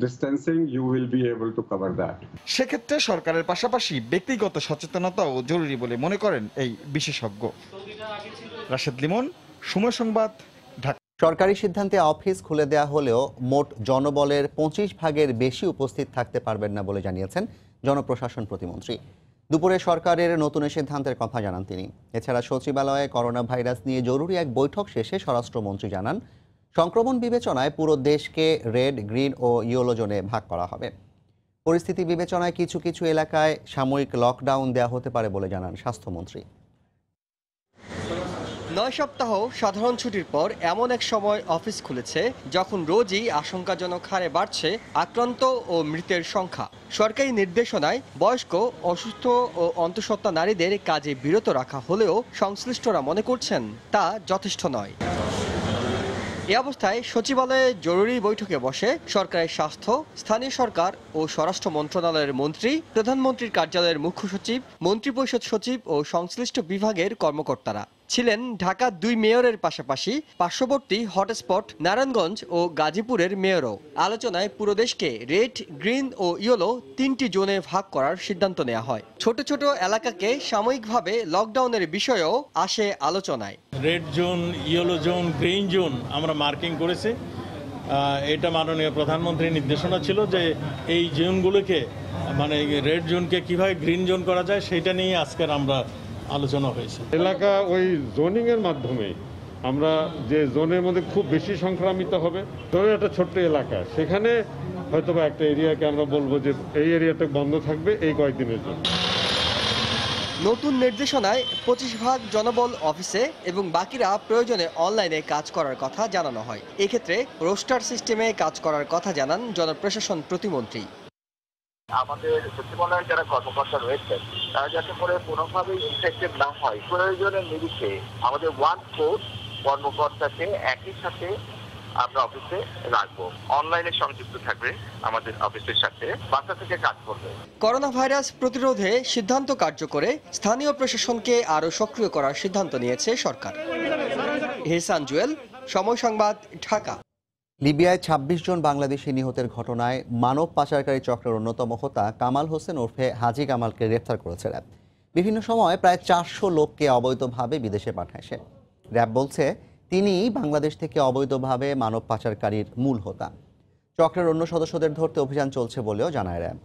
Speaker 8: distancing, you will be able to cover that.
Speaker 7: সেক্ষেত্রে সরকারের পাশাপাশি ব্যক্তিগত সচেতনতাও জরুরি বলে মনে করেন এই বিশেষজ্ঞ। রাশেদ লিমন, সময় সংবাদ, ঢাকা।
Speaker 1: সরকারি সিদ্ধান্তে অফিস খুলে দেওয়া হলেও মোট জনবলের 25 ভাগের বেশি উপস্থিত থাকতে পারবেন না বলে জানিয়েছেন জনপ্রশাসন প্রতিমন্ত্রী। দুপুরে সরকারের নতুন সিদ্ধান্তের কথা জানান তিনি। এছাড়া সচিবালয়ে করোনা ভাইরাস নিয়ে জরুরি এক বৈঠক শেষে স্বরাষ্ট্রমন্ত্রী জানান, সংক্রমণ বিবেচনায় পুরো দেশকে রেড, গ্রিন ও ইয়েলো জোনে ভাগ করা হবে। পরিস্থিতি বিবেচনায় কিছু কিছু এলাকায় সাময়িক লকডাউন দেওয়া হতে পারে বলে জানান স্বাস্থ্যমন্ত্রী।
Speaker 9: 9 সপ্তাহ সাধারণ ছুটির পর এমন এক সময় অফিস খুলেছে যখন রোজই আশঙ্কাজনক হারে বাড়ছে আক্রান্ত ও মৃতের সংখ্যা। সরকারি নির্দেশনায় বয়স্ক, অসুস্থ ও অন্তঃসত্ত্বা নারীদের কাজে বিরত রাখা হলেও সংশ্লিষ্টরা মনে করছেন তা যথেষ্ট নয়। এ অবস্থায় সচিবালয়ে জরুরি বৈঠকে বসে সরকারের স্বাস্থ্য, স্থানীয় সরকার ও স্বরাষ্ট্র মন্ত্রণালয়ের মন্ত্রী, প্রধানমন্ত্রীর কার্যালয়ের মুখ্য সচিব, মন্ত্রিপরিষদ সচিব ও সংশ্লিষ্ট বিভাগের কর্মকর্তারা। ছিলেন ঢাকা 2 মেয়রের পাশাপাশি পার্শ্ববর্তী হটস্পট নারায়ণগঞ্জ ও গাজীপুরের মেয়রও। আলোচনায় পুরো দেশকে রেড, গ্রিন ও ইয়েলো 3টি জোনে ভাগ করার সিদ্ধান্ত নেওয়া হয়। ছোট ছোট এলাকাকে সাময়িকভাবে লকডাউনের বিষয়েও আসে আলোচনায়।
Speaker 10: Red zone, yellow zone, green zone আমরা মার্কিং করেছি। এটা মাননীয় প্রধানমন্ত্রীর নির্দেশনা ছিল যে এই জোনগুলোকে, মানে রেড জোনকে কিভাবে গ্রিন জোন করা যায় সেটা নিয়ে আজকের আমরা আলোচনা হয়েছে।
Speaker 12: এলাকা ওই জোনিং এর মাধ্যমে আমরা যে জোনের মধ্যে খুব বেশি সংক্রামিত হবে, ধরুন একটা ছোট্ট এলাকা, সেখানে হয়তোবা একটা এরিয়াকে আমরা বলবো যে এই এরিয়াটা বন্ধ থাকবে এই কয়েকদিনের জন্য।
Speaker 9: নতুন নির্দেশনায় 25 ভাগ জনবল অফিসে এবং বাকিরা প্রয়োজনে অনলাইনে কাজ করার কথা জানানো হয়। এক্ষেত্রে রোস্টার সিস্টেমে কাজ করার কথা জানান জনপ্রশাসন প্রতিমন্ত্রী।
Speaker 13: আমাদের সচিবালয়ের যারা কর্মকর্তা রয়েছেন তারা যাতে করে কোনোভাবেই ইনফেক্টেড না হয়, প্রয়োজনের নিরিখে আমাদের 1/4 কর্মকর্তাকে একই সাথে আমরা অফিসে রাখবো, অনলাইনে সংযুক্ত থাকবে আমাদের অফিসের সাথে, বাসা থেকে কাজ করবে।
Speaker 9: করোনা ভাইরাস প্রতিরোধে সিদ্ধান্ত কার্যকরে স্থানীয় প্রশাসনকে আরও সক্রিয় করার সিদ্ধান্ত নিয়েছে সরকার। হেসান জুয়েল, সময় সংবাদ, ঢাকা।
Speaker 1: লিবিয়ায় 26 জন বাংলাদেশি নিহতের ঘটনায় মানব পাচারকারী চক্রের অন্যতম হোতা কামাল হোসেন ওরফে হাজি কামালকে গ্রেফতার করেছে র্যাব। বিভিন্ন সময় প্রায় 400 লোককে অবৈধভাবে বিদেশে পাঠায় সে। র্যাব বলছে তিনিই বাংলাদেশ থেকে অবৈধভাবে মানব পাচারকারীর মূল হোতা। চক্রের অন্য সদস্যদের ধরতে অভিযান চলছে বলেও জানায় র্যাব।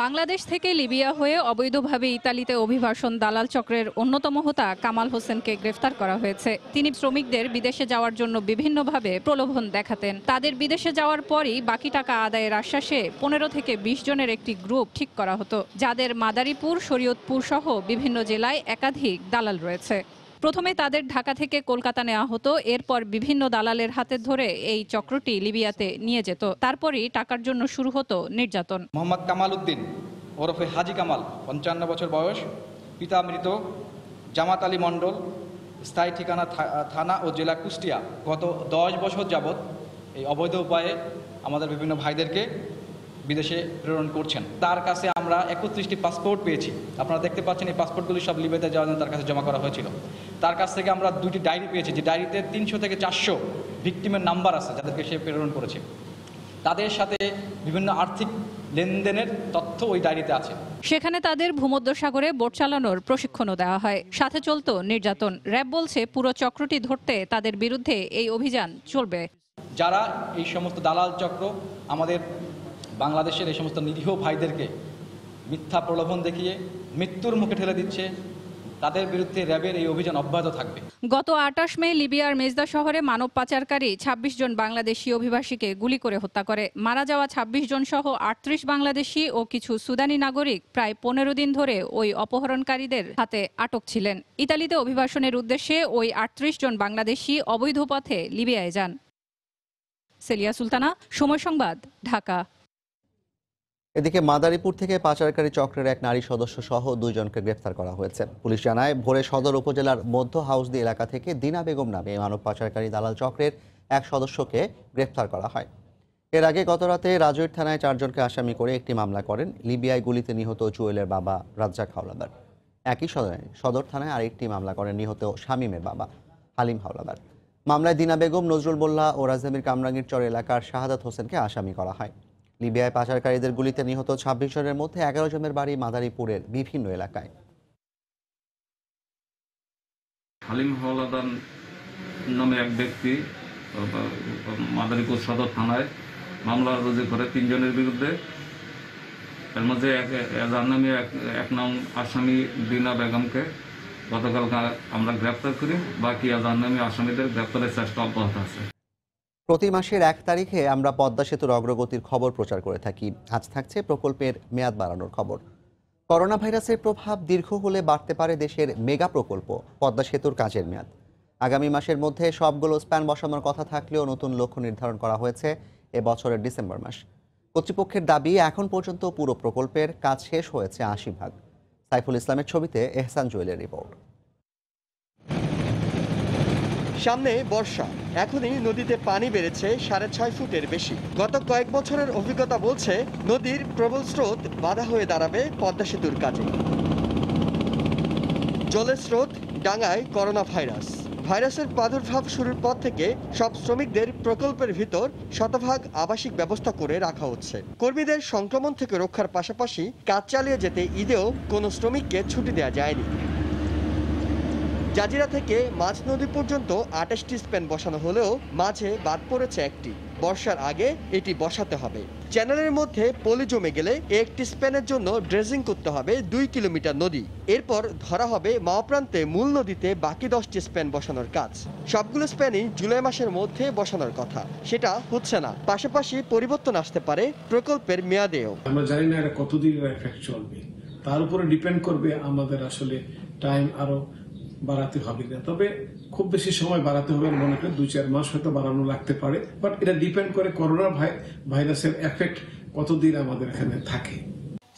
Speaker 6: বাংলাদেশ থেকে লিবিয়া হয়ে অবৈধভাবে ইতালিতে অভিবাসন দালাল চক্রের অন্যতম হোতা কামাল হোসেনকে গ্রেফতার করা হয়েছে। তিনি শ্রমিকদের বিদেশে যাওয়ার জন্য বিভিন্নভাবে প্রলোভন দেখাতেন। তাদের বিদেশে যাওয়ার পরই বাকি টাকা আদায়ের আশ্বাসে 15 থেকে 20 জনের একটি গ্রুপ ঠিক করা হতো, যাদের মাদারীপুর, শরীয়তপুর সহ বিভিন্ন জেলায় একাধিক দালাল রয়েছে। প্রথমে তাদের ঢাকা থেকে কলকাতা নেওয়া হতো, এরপর বিভিন্ন দালালের হাতে ধরে এই চক্রটি লিবিয়াতে নিয়ে যেত। তারপরই টাকার জন্য শুরু হতো নির্যাতন।
Speaker 11: মোহাম্মদ কামাল উদ্দিন ওরফে হাজি কামাল, 55 বছর বয়স, পিতা মৃত, জামাত আলী মণ্ডল, স্থায়ী ঠিকানা থানা ও জেলা কুষ্টিয়া। গত 10 বছর যাবৎ এই অবৈধ উপায়ে আমাদের বিভিন্ন ভাইদেরকে বিদেশে প্রেরণ করছেন। তার কাছে আমরা 31টি পাসপোর্ট পেয়েছি। আপনারা দেখতে পাচ্ছেন এই পাসপোর্টগুলি সব লিবিয়াতে যাওয়ার জন্য তার কাছে জমা করা হয়েছিল। তার কাছ থেকে আমরা 2টি ডায়েরি পেয়েছি, যে ডায়েরিতে 300 থেকে 400 ভিকটিমের নাম্বার আছে যাদেরকে সে প্রেরণ করেছে। তাদের সাথে বিভিন্ন আর্থিক লেনদেনের তথ্য ওই ডায়েরিতে আছে।
Speaker 6: সেখানে তাদের ভূমধ্যসাগরে বোট চালানোর প্রশিক্ষণও দেওয়া হয়, সাথে চলতো নির্যাতন। র্যাব বলছে পুরো চক্রটি ধরতে তাদের বিরুদ্ধে এই অভিযান চলবে।
Speaker 11: যারা এই সমস্ত দালাল চক্র আমাদের বাংলাদেশের এই সমস্ত নিরীহ ভাইদেরকে মিথ্যা প্রলোভন দেখিয়ে মৃত্যুর মুখে ঠেলে দিচ্ছে, তাদের বিরুদ্ধে র্যাবের এই অভিযান অব্যাহত থাকবে।
Speaker 6: গত 28 মে লিবিয়ার মেজদা শহরে মানব পাচারকারী 26 জন বাংলাদেশি অভিবাসীকে গুলি করে হত্যা করে। মারা যাওয়া 26 জন সহ 38 বাংলাদেশি ও কিছু সুদানি নাগরিক প্রায় 15 দিন ধরে ওই অপহরণকারীদের হাতে আটক ছিলেন। ইতালিতে অভিবাসনের উদ্দেশ্যে ওই 38 জন বাংলাদেশি অবৈধ পথে লিবিয়ায় যান। সেলিয়া সুলতানা, সময় সংবাদ, ঢাকা।
Speaker 1: এদিকে মাদারীপুর থেকে পাচারকারী চক্রের এক নারী সদস্য সহ 2 জনকে গ্রেফতার করা হয়েছে। পুলিশ জানায়, ভোরে সদর উপজেলার মধ্য হাউসদি এলাকা থেকে দিনা বেগম নামে মানব পাচারকারী দালাল চক্রের এক সদস্যকে গ্রেফতার করা হয়। এর আগে গতরাতে রাজৈর থানায় 4 জনকে আসামি করে একটি মামলা করেন লিবিয়ায় গুলিতে নিহত জুয়েলের বাবা রাজ্জাক হাওলাদার। একই সদর থানায় আরেকটি মামলা করেন নিহত শামীমের বাবা হালিম হাওলাদার। মামলায় দিনা বেগম, নজরুল মোল্লা ও রাজধানীর কামরাঙ্গীর চর এলাকার শাহাদাত হোসেনকে আসামি করা হয়। লিবিয়ায় পাচারকারীদের গুলিতে নিহত 26 জনের মধ্যে 11 জনের বাড়ি মাদারীপুরের বিভিন্ন এলাকায়।
Speaker 14: হালিম হাওলাদার নামে এক ব্যক্তি মাদারীপুর সদর থানায় মামলা রুজু করে 3 জনের বিরুদ্ধে। এর মধ্যে এজার নামে এক নং আসামি দিনা বেগমকে গতকাল আমরা গ্রেপ্তার করি। বাকি এজার নামে আসামিদের গ্রেপ্তারের চেষ্টা অব্যাহত আছে।
Speaker 1: প্রতি মাসের 1 তারিখে আমরা পদ্মা সেতুর অগ্রগতির খবর প্রচার করে থাকি। আজ থাকছে প্রকল্পের মেয়াদ বাড়ানোর খবর। করোনা ভাইরাসের প্রভাব দীর্ঘ হলে বাড়তে পারে দেশের মেগা প্রকল্প পদ্মা সেতুর কাজের মেয়াদ। আগামী মাসের মধ্যে সবগুলো স্প্যান বসানোর কথা থাকলেও নতুন লক্ষ্য নির্ধারণ করা হয়েছে এবছরের ডিসেম্বর মাস। কর্তৃপক্ষের দাবি, এখন পর্যন্ত পুরো প্রকল্পের কাজ শেষ হয়েছে 80%। সাইফুল ইসলামের ছবিতে এহসান জুয়েলের রিপোর্ট।
Speaker 9: সামনে বর্ষা, এখনই নদীতে পানি বেড়েছে 6.5 ফুটের বেশি। গত কয়েক বছরের অভিজ্ঞতা বলছে নদীর প্রবল স্রোত বাধা হয়ে দাঁড়াবে পদ্মা সেতুর কাজে। জলের স্রোত ডাঙায় করোনা ভাইরাসের প্রাদুর্ভাব শুরুর পর থেকে সব শ্রমিকদের প্রকল্পের ভিতর শতভাগ আবাসিক ব্যবস্থা করে রাখা হচ্ছে। কর্মীদের সংক্রমণ থেকে রক্ষার পাশাপাশি কাজ চালিয়ে যেতে ঈদেও কোনো শ্রমিককে ছুটি দেওয়া যায়নি। জাজিরা থেকে মাঝ নদী পর্যন্ত 28টি স্প্যান বসানো হলেও মাঝে বাদ পড়েছে একটি। বর্ষার আগে এটি বসাতে হবে। চ্যানেলের মধ্যে পলি জমে গেলে একটি স্প্যানের জন্য ড্রেজিং করতে হবে 2 কিলোমিটার নদী। এরপর ধরা হবে মাওপ্রান্তে মূল নদীতে বাকি 10টি স্প্যান বসানোর কাজ। সবগুলো স্প্যানই জুলাই মাসের মধ্যে বসানোর কথা, সেটা হচ্ছে না। পাশাপাশি পরিবর্তন আসতে পারে প্রকল্পের মেয়াদেও।
Speaker 16: আমরা জানি না এটা কতদিন এফেক্ট চলবে, তার উপরে ডিপেন্ড করবে আমাদের আসলে টাইম আরো বাড়াতে হবে না। তবে খুব বেশি সময় বাড়াতে হবে মনে করি 2-4 মাস হয়তো বাড়ানো লাগতে পারে, বাট এটা ডিপেন্ড করে করোনা ভাইরাসের এফেক্ট কতদিন আমাদের এখানে থাকে।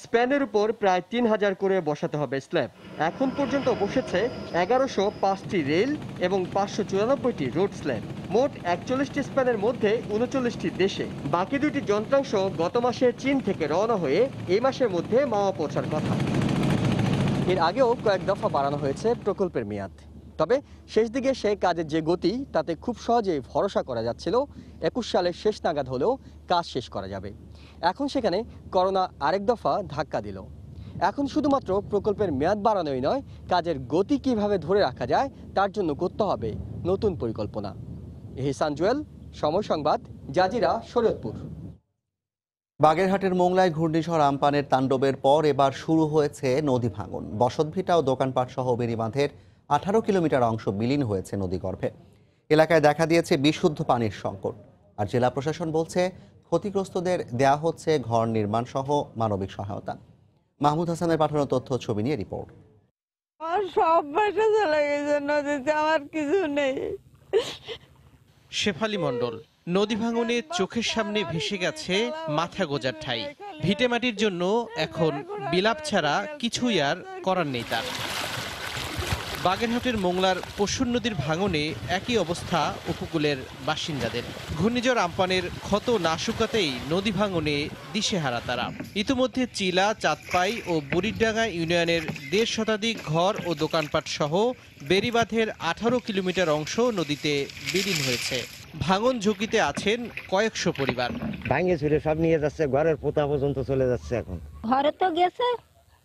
Speaker 9: স্প্যানের উপর প্রায় 3000 করে বসাতে হবে স্ল্যাব। এখন পর্যন্ত বসেছে 1105টি রেল এবং 594টি রোড স্ল্যাব। মোট 41টি স্প্যানের মধ্যে 39টি দেশে। বাকি 2টি যন্ত্রাংশ গত মাসে চীন থেকে রওনা হয়ে এই মাসের মধ্যে মাওয়া পৌঁছার কথা। এর আগেও কয়েক দফা বাড়ানো হয়েছে প্রকল্পের মেয়াদ। তবে শেষ দিকে সেই কাজের যে গতি, তাতে খুব সহজেই ভরসা করা যাচ্ছিল 21 সালের শেষ নাগাদ হলেও কাজ শেষ করা যাবে। এখন সেখানে করোনা আরেক দফা ধাক্কা দিল। এখন শুধুমাত্র প্রকল্পের মেয়াদ বাড়ানোই নয়, কাজের গতি কিভাবে ধরে রাখা যায় তার জন্য করতে হবে নতুন পরিকল্পনা। এহসান জুয়েল, সময় সংবাদ, জাজিরা, শরীয়তপুর।
Speaker 1: বাগেরহাটের মোংলায় ঘূর্ণিঝড় আম্পানের তাণ্ডবের পর এবার শুরু হয়েছে নদী ভাঙন। বসতভিটা ও দোকানপাট সহ বেড়িবাঁধের 18 কিলোমিটার অংশ বিলীন হয়েছে নদীগর্ভে। এলাকায় দেখা দিয়েছে বিশুদ্ধ পানির সংকট। আর জেলা প্রশাসন বলছে ক্ষতিগ্রস্তদের দেয়া হচ্ছে ঘর নির্মাণ সহ মানবিক সহায়তা। মাহমুদ হাসানের পাঠানো তথ্য ছবি নিয়ে রিপোর্ট।
Speaker 15: আমার সব বাসা চলে গেছে নদীতে, আমার কিছু নেই।
Speaker 17: শেফালী মণ্ডল, নদী ভাঙনে চোখের সামনে ভেসে গেছে মাথা গোজার ঠাই। ভিটেমাটির জন্য এখন বিলাপ ছাড়া কিছুই আর করার নেই তার। বাগেরহাটের মোংলার পশুর নদীর ভাঙনে একই অবস্থা উপকূলের বাসিন্দাদের। ঘূর্ণিঝড় আম্পানের ক্ষত না শুকাতেই নদী ভাঙনে দিশেহারা তারা। ইতিমধ্যে চিলা, চাঁদপাই ও বুড়িরডাঙ্গা ইউনিয়নের 1.5 শতাধিক ঘর ও দোকানপাট সহ বেড়িবাঁধের 18 কিলোমিটার অংশ নদীতে বিলীন হয়েছে। ভাঙন ঝুঁকিতে আছেন কয়েকশো পরিবার।
Speaker 18: ভাঙে চুরে সব নিয়ে যাচ্ছে, ঘরের পোতা পর্যন্ত চলে যাচ্ছে। এখন
Speaker 15: ঘরে তো গেছে,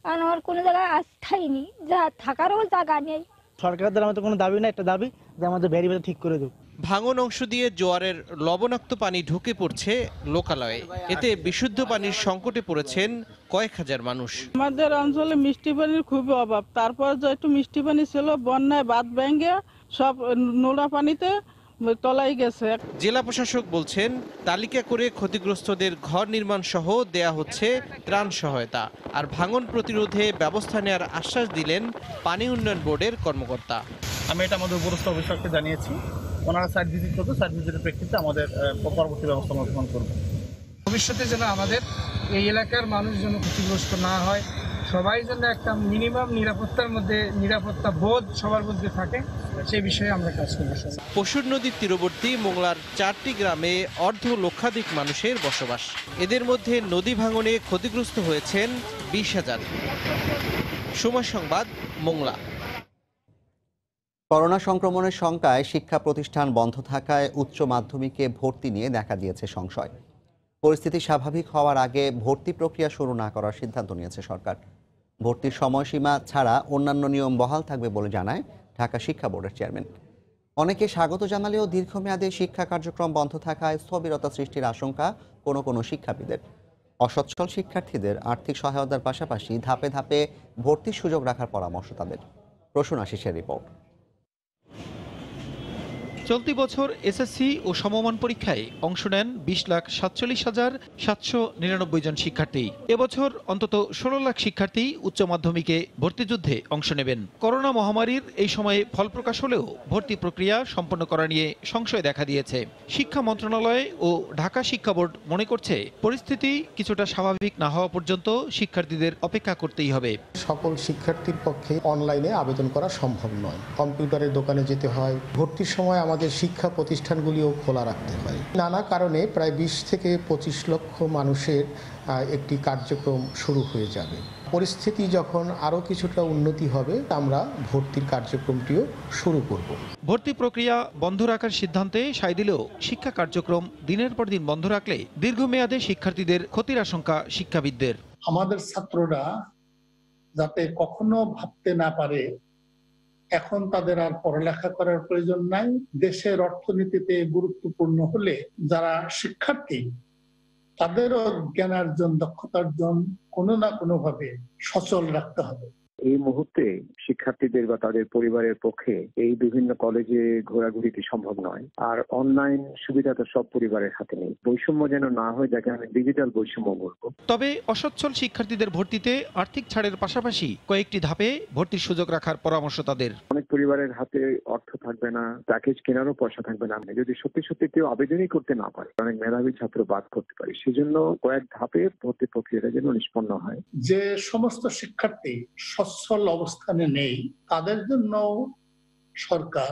Speaker 15: আর আমার কোনো জায়গায় আস্থাইনি, যা থাকারও জায়গা নেই।
Speaker 19: সরকারের আমাদের কোনো দাবি না, একটা দাবি যে আমাদের বেড়িবাঁধ ঠিক করে দেব।
Speaker 17: ভাঙন অংশ দিয়ে জোয়ারের লবণাক্ত পানি ঢুকে পড়ছে লোকালয়ে। এতে বিশুদ্ধ পানির সংকটে পড়েছেন কয়েক হাজার মানুষ।
Speaker 15: আমাদের অঞ্চলে মিষ্টি পানির খুবই অভাব। তারপর যে একটু মিষ্টি পানি ছিল, বন্যায় বাঁধ ভেঙে সব নোনা পানিতে তলাই গেছে।
Speaker 17: জেলা প্রশাসক বলছেন তালিকা করে ক্ষতিগ্রস্তদের ঘর নির্মাণ সহ দেয়া হচ্ছে ত্রাণ সহায়তা। আর ভাঙন প্রতিরোধে ব্যবস্থা নেওয়ার আশ্বাস দিলেন পানি উন্নয়ন বোর্ডের কর্মকর্তা।
Speaker 20: আমি এটা আমাদের উপরস্থ অফিসারকে জানিয়েছি, ওনারা সাইট ভিজিট করবে, সাইট ভিজিটের প্রেক্ষিতে আমাদের পরবর্তী ব্যবস্থা গ্রহণ করবে।
Speaker 21: ভবিষ্যতে যেন আমাদের এই এলাকার মানুষ যেন ক্ষতিগ্রস্ত না হয়, সবাই যেন একটা মিনিমাম নিরাপত্তার মধ্যে, নিরাপত্তা বোধ সবার মধ্যে থাকে, সেই বিষয়ে আমরা কাজ করব।
Speaker 17: পশুর নদীর তীরবর্তী মোংলার 4টি গ্রামে অর্ধ লক্ষাধিক মানুষের বসবাস। এদের মধ্যে নদী ভাঙনে ক্ষতিগ্রস্ত হয়েছেন 20,000। সময় সংবাদ, মোংলা।
Speaker 1: করোনা সংক্রমণের শঙ্কায় শিক্ষা প্রতিষ্ঠান বন্ধ থাকায় উচ্চ মাধ্যমিকে ভর্তি নিয়ে দেখা দিয়েছে সংশয়। পরিস্থিতি স্বাভাবিক হওয়ার আগে ভর্তি প্রক্রিয়া শুরু না করার সিদ্ধান্ত নিয়েছে সরকার। ভর্তির সময়সীমা ছাড়া অন্যান্য নিয়ম বহাল থাকবে বলে জানায় ঢাকা শিক্ষা বোর্ডের চেয়ারম্যান। অনেকে স্বাগত জানালেও দীর্ঘমেয়াদে শিক্ষা কার্যক্রম বন্ধ থাকায় স্থবিরতা সৃষ্টির আশঙ্কা কোনো শিক্ষাবিদের। অসচ্ছল শিক্ষার্থীদের আর্থিক সহায়তার পাশাপাশি ধাপে ধাপে ভর্তির সুযোগ রাখার পরামর্শ তাদের। প্রসূন আশিসের রিপোর্ট।
Speaker 3: চলতি বছর এসএসসি ও সমমান পরীক্ষায় অংশ নেন 20,47,799 জন শিক্ষার্থী। এবছর অন্তত 16 লাখ শিক্ষার্থী উচ্চ মাধ্যমিকে ভর্তিযুদ্ধে অংশ নেবেন। করোনা মহামারীর এই সময়ে ফল প্রকাশ হলেও ভর্তি প্রক্রিয়া সম্পন্ন করা নিয়ে সংশয় দেখা দিয়েছে। শিক্ষা মন্ত্রণালয় ও ঢাকা শিক্ষা বোর্ড মনে করছে পরিস্থিতি কিছুটা স্বাভাবিক না হওয়া পর্যন্ত শিক্ষার্থীদের অপেক্ষা করতেই হবে।
Speaker 22: সকল শিক্ষার্থীর পক্ষে অনলাইনে আবেদন করা সম্ভব নয়, কম্পিউটারের দোকানে যেতে হয়। ভর্তির সময় আমাদের শিক্ষা প্রতিষ্ঠানগুলিও খোলা রাখতে হয়। নানা কারণে প্রায় 20 থেকে 25 লক্ষ মানুষের একটি কার্যক্রম শুরু হয়ে যাবে। পরিস্থিতি যখন আরও কিছুটা উন্নতি হবে, আমরা ভর্তির কার্যক্রমটিও শুরু করব।
Speaker 3: ভর্তি প্রক্রিয়া বন্ধ রাখার সিদ্ধান্তে সায় দিলেও শিক্ষা কার্যক্রম দিনের পর দিন বন্ধ রাখলে দীর্ঘমেয়াদে শিক্ষার্থীদের ক্ষতির আশঙ্কা শিক্ষাবিদদের।
Speaker 23: আমাদের ছাত্ররা যাতে কখনো ভাবতে না পারে এখন তাদের আর পড়ালেখা করার প্রয়োজন নাই। দেশের অর্থনীতিতে গুরুত্বপূর্ণ হলে যারা শিক্ষার্থী তাদেরও জ্ঞানার্জন, দক্ষতার্জন কোনো না কোনোভাবে সচল রাখতে হবে।
Speaker 25: এই মুহূর্তে শিক্ষার্থীদের বা তাদের পরিবারের পক্ষে এই বিভিন্ন কলেজে ঘোরাঘুরিটি সম্ভব নয়। আর অনলাইন সুবিধা তো সব পরিবারের হাতে নেই। বৈষম্য যেন না হয়, যাকে আমি ডিজিটাল বৈষম্য বলবো।
Speaker 3: তবে অসচ্ছল শিক্ষার্থীদের ভর্তিতে আর্থিক ছাড়ের পাশাপাশি কয়েকটি ধাপে ভর্তির সুযোগ রাখার পরামর্শ তাদের।
Speaker 25: অনেক পরিবারের হাতে অর্থ থাকবে না, প্যাকেজ কেনারও পয়সা থাকবে না। যদি সত্যি কেউ আবেদনই করতে না পারে, অনেক মেধাবী ছাত্র বাদ করতে পারে। সেজন্য কয়েক ধাপে ভর্তি প্রক্রিয়াটা যেন নিষ্পন্ন হয়।
Speaker 23: যে সমস্ত শিক্ষার্থী সচ্ছল অবস্থানে নেই তাদের জন্য সরকার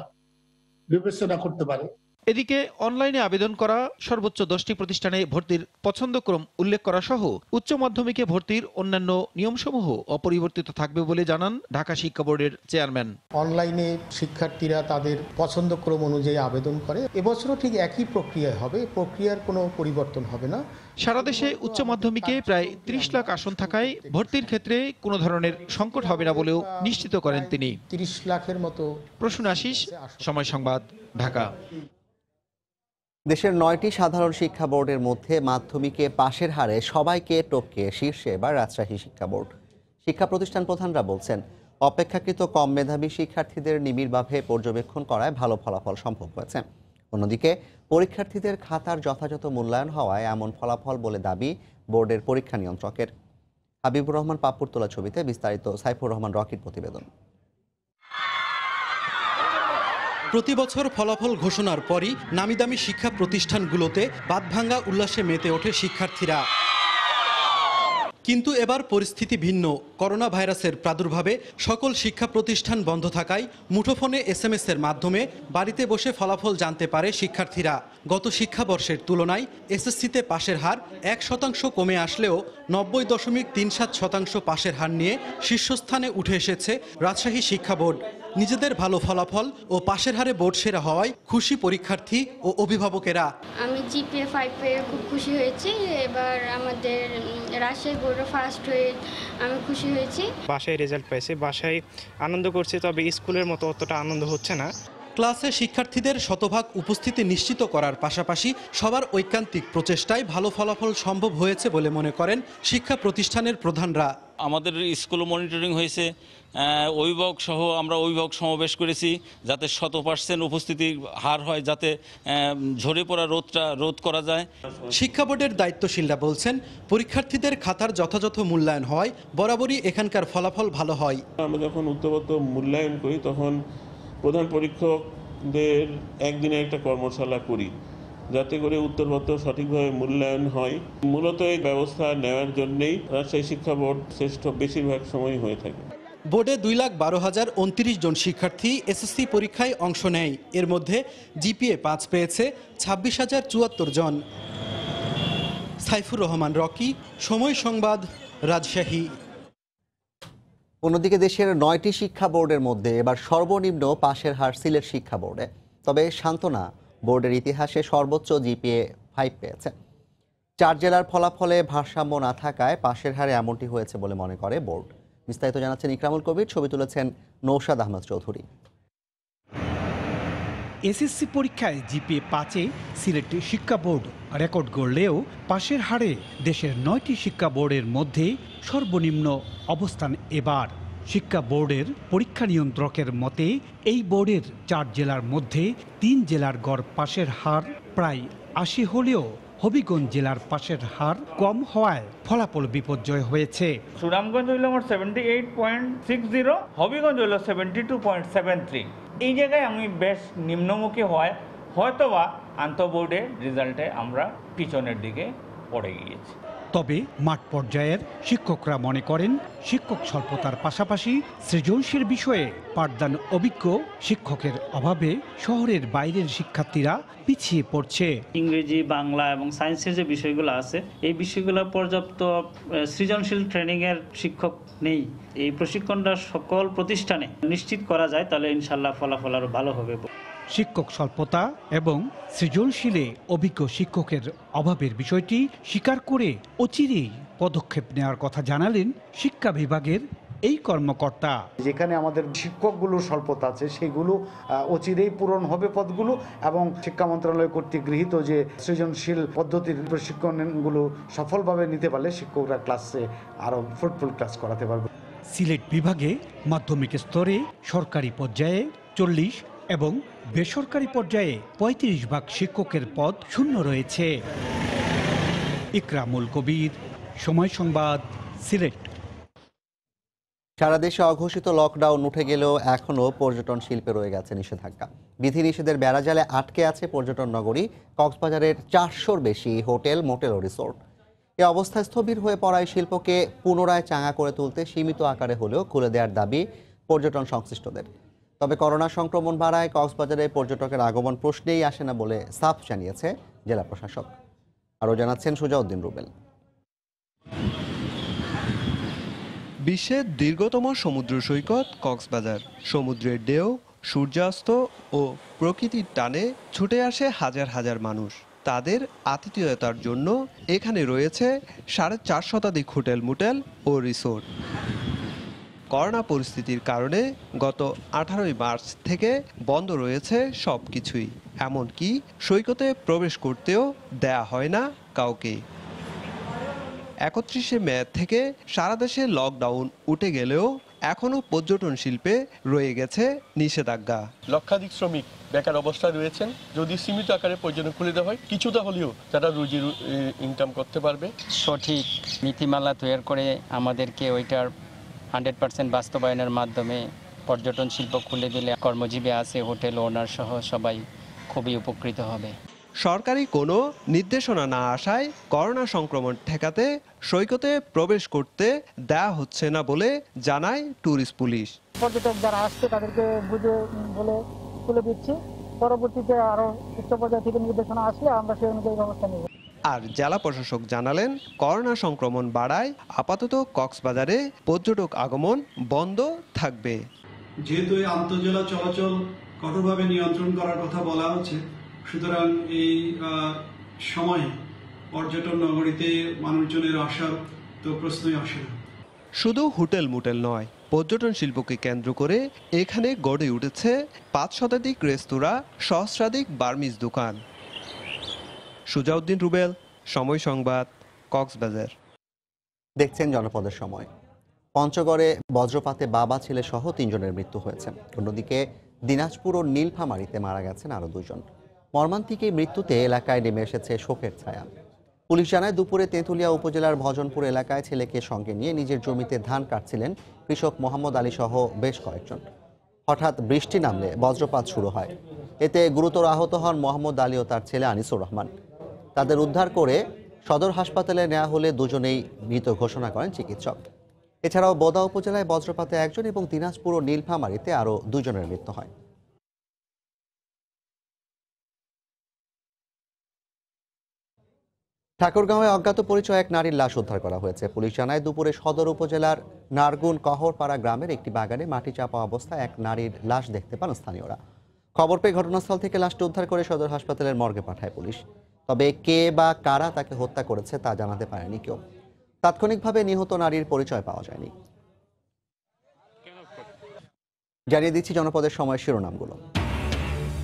Speaker 23: বিবেচনা করতে পারে।
Speaker 3: এদিকে অনলাইনে আবেদন করা সর্বোচ্চ 10টি প্রতিষ্ঠানে ভর্তির পছন্দক্রম উল্লেখ করা সহ উচ্চ মাধ্যমিকে ভর্তির অন্যান্য নিয়মসমূহ অপরিবর্তিত থাকবে বলে জানান ঢাকা শিক্ষা বোর্ডের চেয়ারম্যান।
Speaker 22: অনলাইনে শিক্ষার্থীরা তাদের পছন্দক্রম অনুযায়ী আবেদন করে। এবছরও ঠিক একই প্রক্রিয়া হবে, প্রক্রিয়ার কোনো পরিবর্তন হবে না।
Speaker 3: সারা দেশে উচ্চ মাধ্যমিকে প্রায় 30 লাখ আসন থাকায় ভর্তির ক্ষেত্রে কোনো ধরনের সংকট হবে না বলেও নিশ্চিত করেন তিনি।
Speaker 22: 30 লাখের মতো।
Speaker 3: প্রসূন আশিস, সময় সংবাদ, ঢাকা।
Speaker 1: দেশের 9টি সাধারণ শিক্ষা বোর্ডের মধ্যে মাধ্যমিকে পাশের হারে সবাইকে টপকে শীর্ষে এবার রাজশাহী শিক্ষা বোর্ড। শিক্ষা প্রতিষ্ঠান প্রধানরা বলছেন, অপেক্ষাকৃত কম মেধাবী শিক্ষার্থীদের নিবিড়ভাবে পর্যবেক্ষণ করায় ভালো ফলাফল সম্ভব হয়েছে। অন্যদিকে পরীক্ষার্থীদের খাতার যথাযথ মূল্যায়ন হওয়ায় এমন ফলাফল বলে দাবি বোর্ডের পরীক্ষা নিয়ন্ত্রকের। হাবিবুর রহমান পাপ্পুর তোলা ছবিতে বিস্তারিত সাইফুর রহমান রকির প্রতিবেদন।
Speaker 2: প্রতি বছর ফলাফল ঘোষণার পরই নামিদামি শিক্ষা প্রতিষ্ঠানগুলোতে বাঁধভাঙ্গা উল্লাসে মেতে ওঠে শিক্ষার্থীরা। কিন্তু এবার পরিস্থিতি ভিন্ন। করোনা ভাইরাসের প্রাদুর্ভাবে সকল শিক্ষা প্রতিষ্ঠান বন্ধ থাকায় মুঠোফোনে SMS এর মাধ্যমে বাড়িতে বসে ফলাফল জানতে পারে শিক্ষার্থীরা। গত শিক্ষাবর্ষের তুলনায় SSCতে পাশের হার 1% কমে আসলেও 90.37% পাশের হার নিয়ে শীর্ষস্থানে উঠে এসেছে রাজশাহী শিক্ষা বোর্ড। নিজেদের ভালো ফলাফল ও পাশের হারে বোর্ড সেরা হওয়ায় খুশি পরীক্ষার্থী ও অভিভাবকেরা।
Speaker 4: আমি GPA 5 পেয়ে খুব খুশি হয়েছি। এবার আমাদের রাজশাহী বোর্ডে ফার্স্ট হয়ে আমি খুশি হয়েছি।
Speaker 5: বাসায় রেজাল্ট পেয়েছি, বাসায় আনন্দ করছি, তবে স্কুলের মতো অতটা আনন্দ হচ্ছে না।
Speaker 2: ক্লাসে শিক্ষার্থীদের শতভাগ উপস্থিতি নিশ্চিত করার পাশাপাশি সবার ঐকান্তিক প্রচেষ্টায় ভালো ফলাফল সম্ভব হয়েছে বলে মনে করেন শিক্ষা প্রতিষ্ঠানের প্রধানরা।
Speaker 8: আমাদের স্কুল মনিটরিং হয়েছে, অভিভাবক সহ আমরা অভিভাবক সমাবেশ করেছি যাতে 100% উপস্থিতির হার হয়, যাতে ঝরে পড়া রোধ করা যায়।
Speaker 2: শিক্ষা বোর্ডের দায়িত্বশীলরা বলছেন, পরীক্ষার্থীদের খাতার যথাযথ মূল্যায়ন হয় বরাবরই এখানকার ফলাফল ভালো হয়।
Speaker 24: আমরা যখন উত্তরোত্তর মূল্যায়ন করি তখন প্রধান পরীক্ষকদের একদিনে একটা কর্মশালা করি, যাতে করে উত্তরোত্তর সঠিকভাবে মূল্যায়ন হয়। মূলত এই ব্যবস্থা নেওয়ার জন্যই রাজশাহী শিক্ষা বোর্ড শ্রেষ্ঠ বেশিরভাগ সময় হয়ে থাকে।
Speaker 2: বোর্ডে 2,12,029 জন শিক্ষার্থী SSC পরীক্ষায় অংশ নেয়। এর মধ্যে GPA 5 পেয়েছে 26,074 জন। সাইফুর রহমান রকি, সময় সংবাদ, রাজশাহী।
Speaker 1: অন্যদিকে দেশের 9টি শিক্ষা বোর্ডের মধ্যে এবার সর্বনিম্ন পাশের হার সিলেট শিক্ষা বোর্ডে। তবে সান্ত্বনা, বোর্ডের ইতিহাসে সর্বোচ্চ GPA 5 পেয়েছে। 4 জেলার ফলাফলে ভারসাম্য না থাকায় পাশের হারে এমনটি হয়েছে বলে মনে করে বোর্ড। বিস্তারিত জানাচ্ছেন ইকরামুল কবির, ছবি তুলেছেন নৌশাদ আহমদ চৌধুরী।
Speaker 26: SSC পরীক্ষায় GPA 5-এ সিলেট শিক্ষা বোর্ড রেকর্ড গড়লেও পাশের হারে দেশের 9টি শিক্ষা বোর্ডের মধ্যে সর্বনিম্ন অবস্থান এবার। শিক্ষা বোর্ডের পরীক্ষা নিয়ন্ত্রকের মতে এই বোর্ডের 4 জেলার মধ্যে 3 জেলার গড় পাশের হার প্রায় 80 হলেও হবিগঞ্জ জেলার পাশের হার কম হওয়ায় ফলাফল বিপর্যয় হয়েছে।
Speaker 27: সুনামগঞ্জ হইল আমার 78.60, হবিগঞ্জ হইল 72.73। এই জায়গায় আমি বেশ নিম্নমুখী হয়, হয়তোবা আন্তঃবোর্ডের রেজাল্টে আমরা পিছনের দিকে পড়ে গিয়েছি।
Speaker 26: তবে মাঠ পর্যায়ের শিক্ষকরা মনে করেন, শিক্ষক স্বল্পতার পাশাপাশি সৃজনশীল বিষয়ে পাঠদান অভিজ্ঞ শিক্ষকের অভাবে শহরের বাইরের শিক্ষার্থীরা পিছিয়ে পড়ছে।
Speaker 28: ইংরেজি, বাংলা এবং সায়েন্সের যে বিষয়গুলো আছে, এই বিষয়গুলো পর্যাপ্ত সৃজনশীল ট্রেনিংয়ের শিক্ষক নেই। এই প্রশিক্ষণটা সকল প্রতিষ্ঠানে নিশ্চিত করা যায়, তাহলে ইনশাল্লাহ ফলাফল আরো ভালো হবে।
Speaker 26: শিক্ষক স্বল্পতা এবং সৃজনশীলে অভিজ্ঞ শিক্ষকের অভাবের বিষয়টি স্বীকার করে অচিরেই পদক্ষেপ নেওয়ার কথা জানালেন শিক্ষা বিভাগের এই কর্মকর্তা।
Speaker 29: যেখানে আমাদের শিক্ষকগুলোর স্বল্পতা আছে, সেগুলো অচিরেই পূরণ হবে পদগুলো, এবং শিক্ষা মন্ত্রণালয় কর্তৃক গৃহীত যে সৃজনশীল পদ্ধতির প্রশিক্ষণগুলো সফলভাবে নিতে পারলে শিক্ষকরা ক্লাসে আরও ফ্রুটফুল ক্লাস করাতে পারবে।
Speaker 26: সিলেট বিভাগে মাধ্যমিক স্তরে সরকারি পর্যায়ে 40 এবং বেসরকারি পর্যায়ে 35 ভাগ শিক্ষকের পদ শূন্য রয়েছে। ইকরামুল কবির, সময় সংবাদ, সিলেট।
Speaker 1: সারা দেশে অঘোষিত লকডাউন উঠে গেলেও এখনও পর্যটন শিল্পে রয়ে গেছে নিষেধাজ্ঞা। বিধিনিষেধের বেড়াজালে আটকে আছে পর্যটন নগরী কক্সবাজারের 400-র বেশি হোটেল, মোটেল ও রিসোর্ট। এ অবস্থায় স্থবির হয়ে পড়া এই শিল্পকে পুনরায় চাঙা করে তুলতে সীমিত আকারে হলেও খুলে দেওয়ার দাবি পর্যটন সংশ্লিষ্টদের। তবে করোনা সংক্রমণ বাড়ায় কক্সবাজারে পর্যটকের আগমন প্রশ্নেই আসে না বলে সাফ জানিয়েছে জেলা প্রশাসক। আরও জানাচ্ছেন সুজাউদ্দিন রুবেল।
Speaker 30: বিশ্বের দীর্ঘতম সমুদ্র সৈকত কক্সবাজার। সমুদ্রের ঢেউ, সূর্যাস্ত ও প্রকৃতির টানে ছুটে আসে হাজার হাজার মানুষ। তাদের আতিথেয়তার জন্য এখানে রয়েছে 4.5 শতাধিক হোটেল, মোটেল ও রিসোর্ট। করোনা পরিস্থিতির কারণে গত 18 মার্চ থেকে বন্ধ রয়েছে সব কিছুই। এমনকি সৈকতে প্রবেশ করতেও দেয়া হয় না কাউকে। 31শে মে থেকে সারা দেশে লকডাউন উঠে গেলেও এখনও পর্যটন শিল্পে রয়ে গেছে নিষেধাজ্ঞা।
Speaker 6: লক্ষাধিক শ্রমিক বেকার অবস্থায় রয়েছেন। যদি সীমিত আকারে পর্যটন খুলে দেওয়া হয়, কিছুটা হলেও তারা রুজি ইনকাম করতে পারবে।
Speaker 7: সঠিক নীতিমালা তৈরি করে আমাদেরকে ওইটার 100% বাস্তবায়নের মাধ্যমে পর্যটন শিল্প খুলে দিলে কর্মজীবী আছে, হোটেল ওনার সহ সবাই খুবই উপকৃত হবে।
Speaker 30: সরকারি কোনো নির্দেশনা না আসায় করোনা সংক্রমণ ঠেকাতে সৈকতে প্রবেশ করতে দেয়া হচ্ছে না বলে জানায় ট্যুরিস্ট পুলিশ।
Speaker 19: পর্যটক যারা আসছে তাদেরকে বুঝে বলে তুলে দিচ্ছি, পরবর্তীতে আরো উচ্চ পর্যায় থেকে নির্দেশনা আসলে আমরা সেই অনুযায়ী ব্যবস্থা নেব।
Speaker 30: আর জেলা প্রশাসক জানালেন, করোনা সংক্রমণ বাড়ায় আপাতত কক্সবাজারে পর্যটক আগমন বন্ধ থাকবে।
Speaker 9: যেহেতু এই আন্তঃজেলা চলাচল কঠোরভাবে নিয়ন্ত্রণ করার কথা বলা হচ্ছে, সুতরাং এই সময়ে পর্যটন নগরীতে মানুষজনের আসার তো প্রশ্নই আসে না।
Speaker 30: শুধু হোটেল মোটেল নয়, পর্যটন শিল্পকে কেন্দ্র করে এখানে গড়ে উঠেছে 5 শতাধিক রেস্তোরাঁ, সহস্রাধিক বার্মিজ দোকান। সুজাউদ্দিন রুবেল, সময় সংবাদ, কক্সবাজার।
Speaker 1: দেখছেন জনপদের সময়। পঞ্চগড়ে বজ্রপাতে বাবা ছেলে সহ 3 জনের মৃত্যু হয়েছে। অন্যদিকে দিনাজপুর ও নীলফামারীতে মারা গেছেন আরও 2 জন। মর্মান্তিক এই মৃত্যুতে এলাকায় নেমে এসেছে শোকের ছায়া। পুলিশ জানায়, দুপুরে তেঁতুলিয়া উপজেলার ভজনপুর এলাকায় ছেলেকে সঙ্গে নিয়ে নিজের জমিতে ধান কাটছিলেন কৃষক মোহাম্মদ আলী সহ বেশ কয়েকজন। হঠাৎ বৃষ্টি নামলে বজ্রপাত শুরু হয়। এতে গুরুতর আহত হন মোহাম্মদ আলী ও তার ছেলে আনিসুর রহমান। তাদের উদ্ধার করে সদর হাসপাতালে নেওয়া হলে দুজনেই মৃত ঘোষণা করেন চিকিৎসক। এছাড়াও বোদা উপজেলায় বজ্রপাতে 1 জন এবং দিনাজপুর ও নীলফামারীতে আরও 2 জনের মৃত্যু হয়। ঠাকুরগাঁওয়ে অজ্ঞাত পরিচয় এক নারীর লাশ উদ্ধার করা হয়েছে। পুলিশ জানায়, দুপুরে সদর উপজেলার নারগুন কহরপাড়া গ্রামের একটি বাগানে মাটি চাপা অবস্থায় এক নারীর লাশ দেখতে পান স্থানীয়রা। খবর পেয়ে ঘটনাস্থল থেকে লাশটি উদ্ধার করে সদর হাসপাতালের মর্গে পাঠায় পুলিশ। তবে কে বা কারা তাকে হত্যা করেছে তা জানাতে পারেনি কেউ। তাৎক্ষণিকভাবে নিহত নারীর পরিচয় পাওয়া যায়নি। জানিয়ে দিচ্ছি জনপদের সময় শিরোনামগুলো।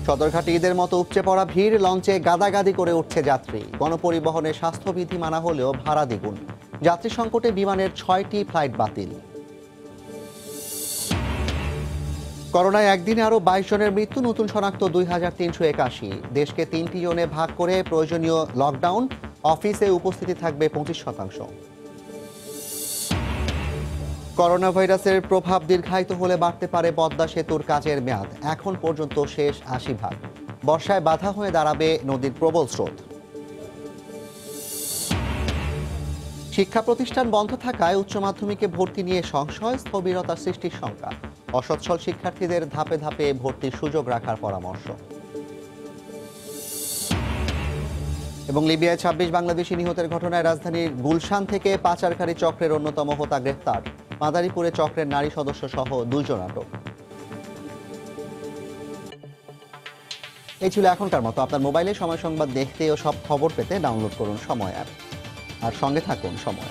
Speaker 1: সদরঘাটে ঈদের মতো উপচে পড়া ভিড়, লঞ্চে গাদাগাদি করে উঠছে যাত্রী। গণপরিবহনে স্বাস্থ্যবিধি মানা হলেও ভাড়া দ্বিগুণ। যাত্রী সংকটে বিমানের 6টি ফ্লাইট বাতিল। করোনায় একদিনে আরও 22 জনের মৃত্যু, নতুন শনাক্ত 2381। দেশকে 3টি জোনে ভাগ করে প্রয়োজনীয় লকডাউন, অফিসে উপস্থিতি থাকবে 25%। করোনা ভাইরাসের প্রভাব দীর্ঘায়িত হলে বাড়তে পারে পদ্মা সেতুর কাজের মেয়াদ। এখন পর্যন্ত শেষ 80%। বর্ষায় বাধা হয়ে দাঁড়াবে নদীর প্রবল স্রোত। শিক্ষা প্রতিষ্ঠান বন্ধ থাকায় উচ্চ মাধ্যমিকে ভর্তি নিয়ে সংশয়, স্থবিরতা সৃষ্টির শঙ্কা। অসচ্ছল শিক্ষার্থীদের ধাপে ধাপে ভর্তির সুযোগ রাখার পরামর্শ। এবং লিবিয়ায় 26 বাংলাদেশি নিহতের ঘটনায় রাজধানীর গুলশান থেকে পাচারকারী চক্রের অন্যতম হোতা গ্রেফতার। মাদারীপুরে চক্রের নারী সদস্য সহ 2 জন আটক। এই ছিল এখনকার মতো। আপনার মোবাইলে সময় সংবাদ দেখতে ও সব খবর পেতে ডাউনলোড করুন সময় অ্যাপ, আর সঙ্গে থাকুন সময়।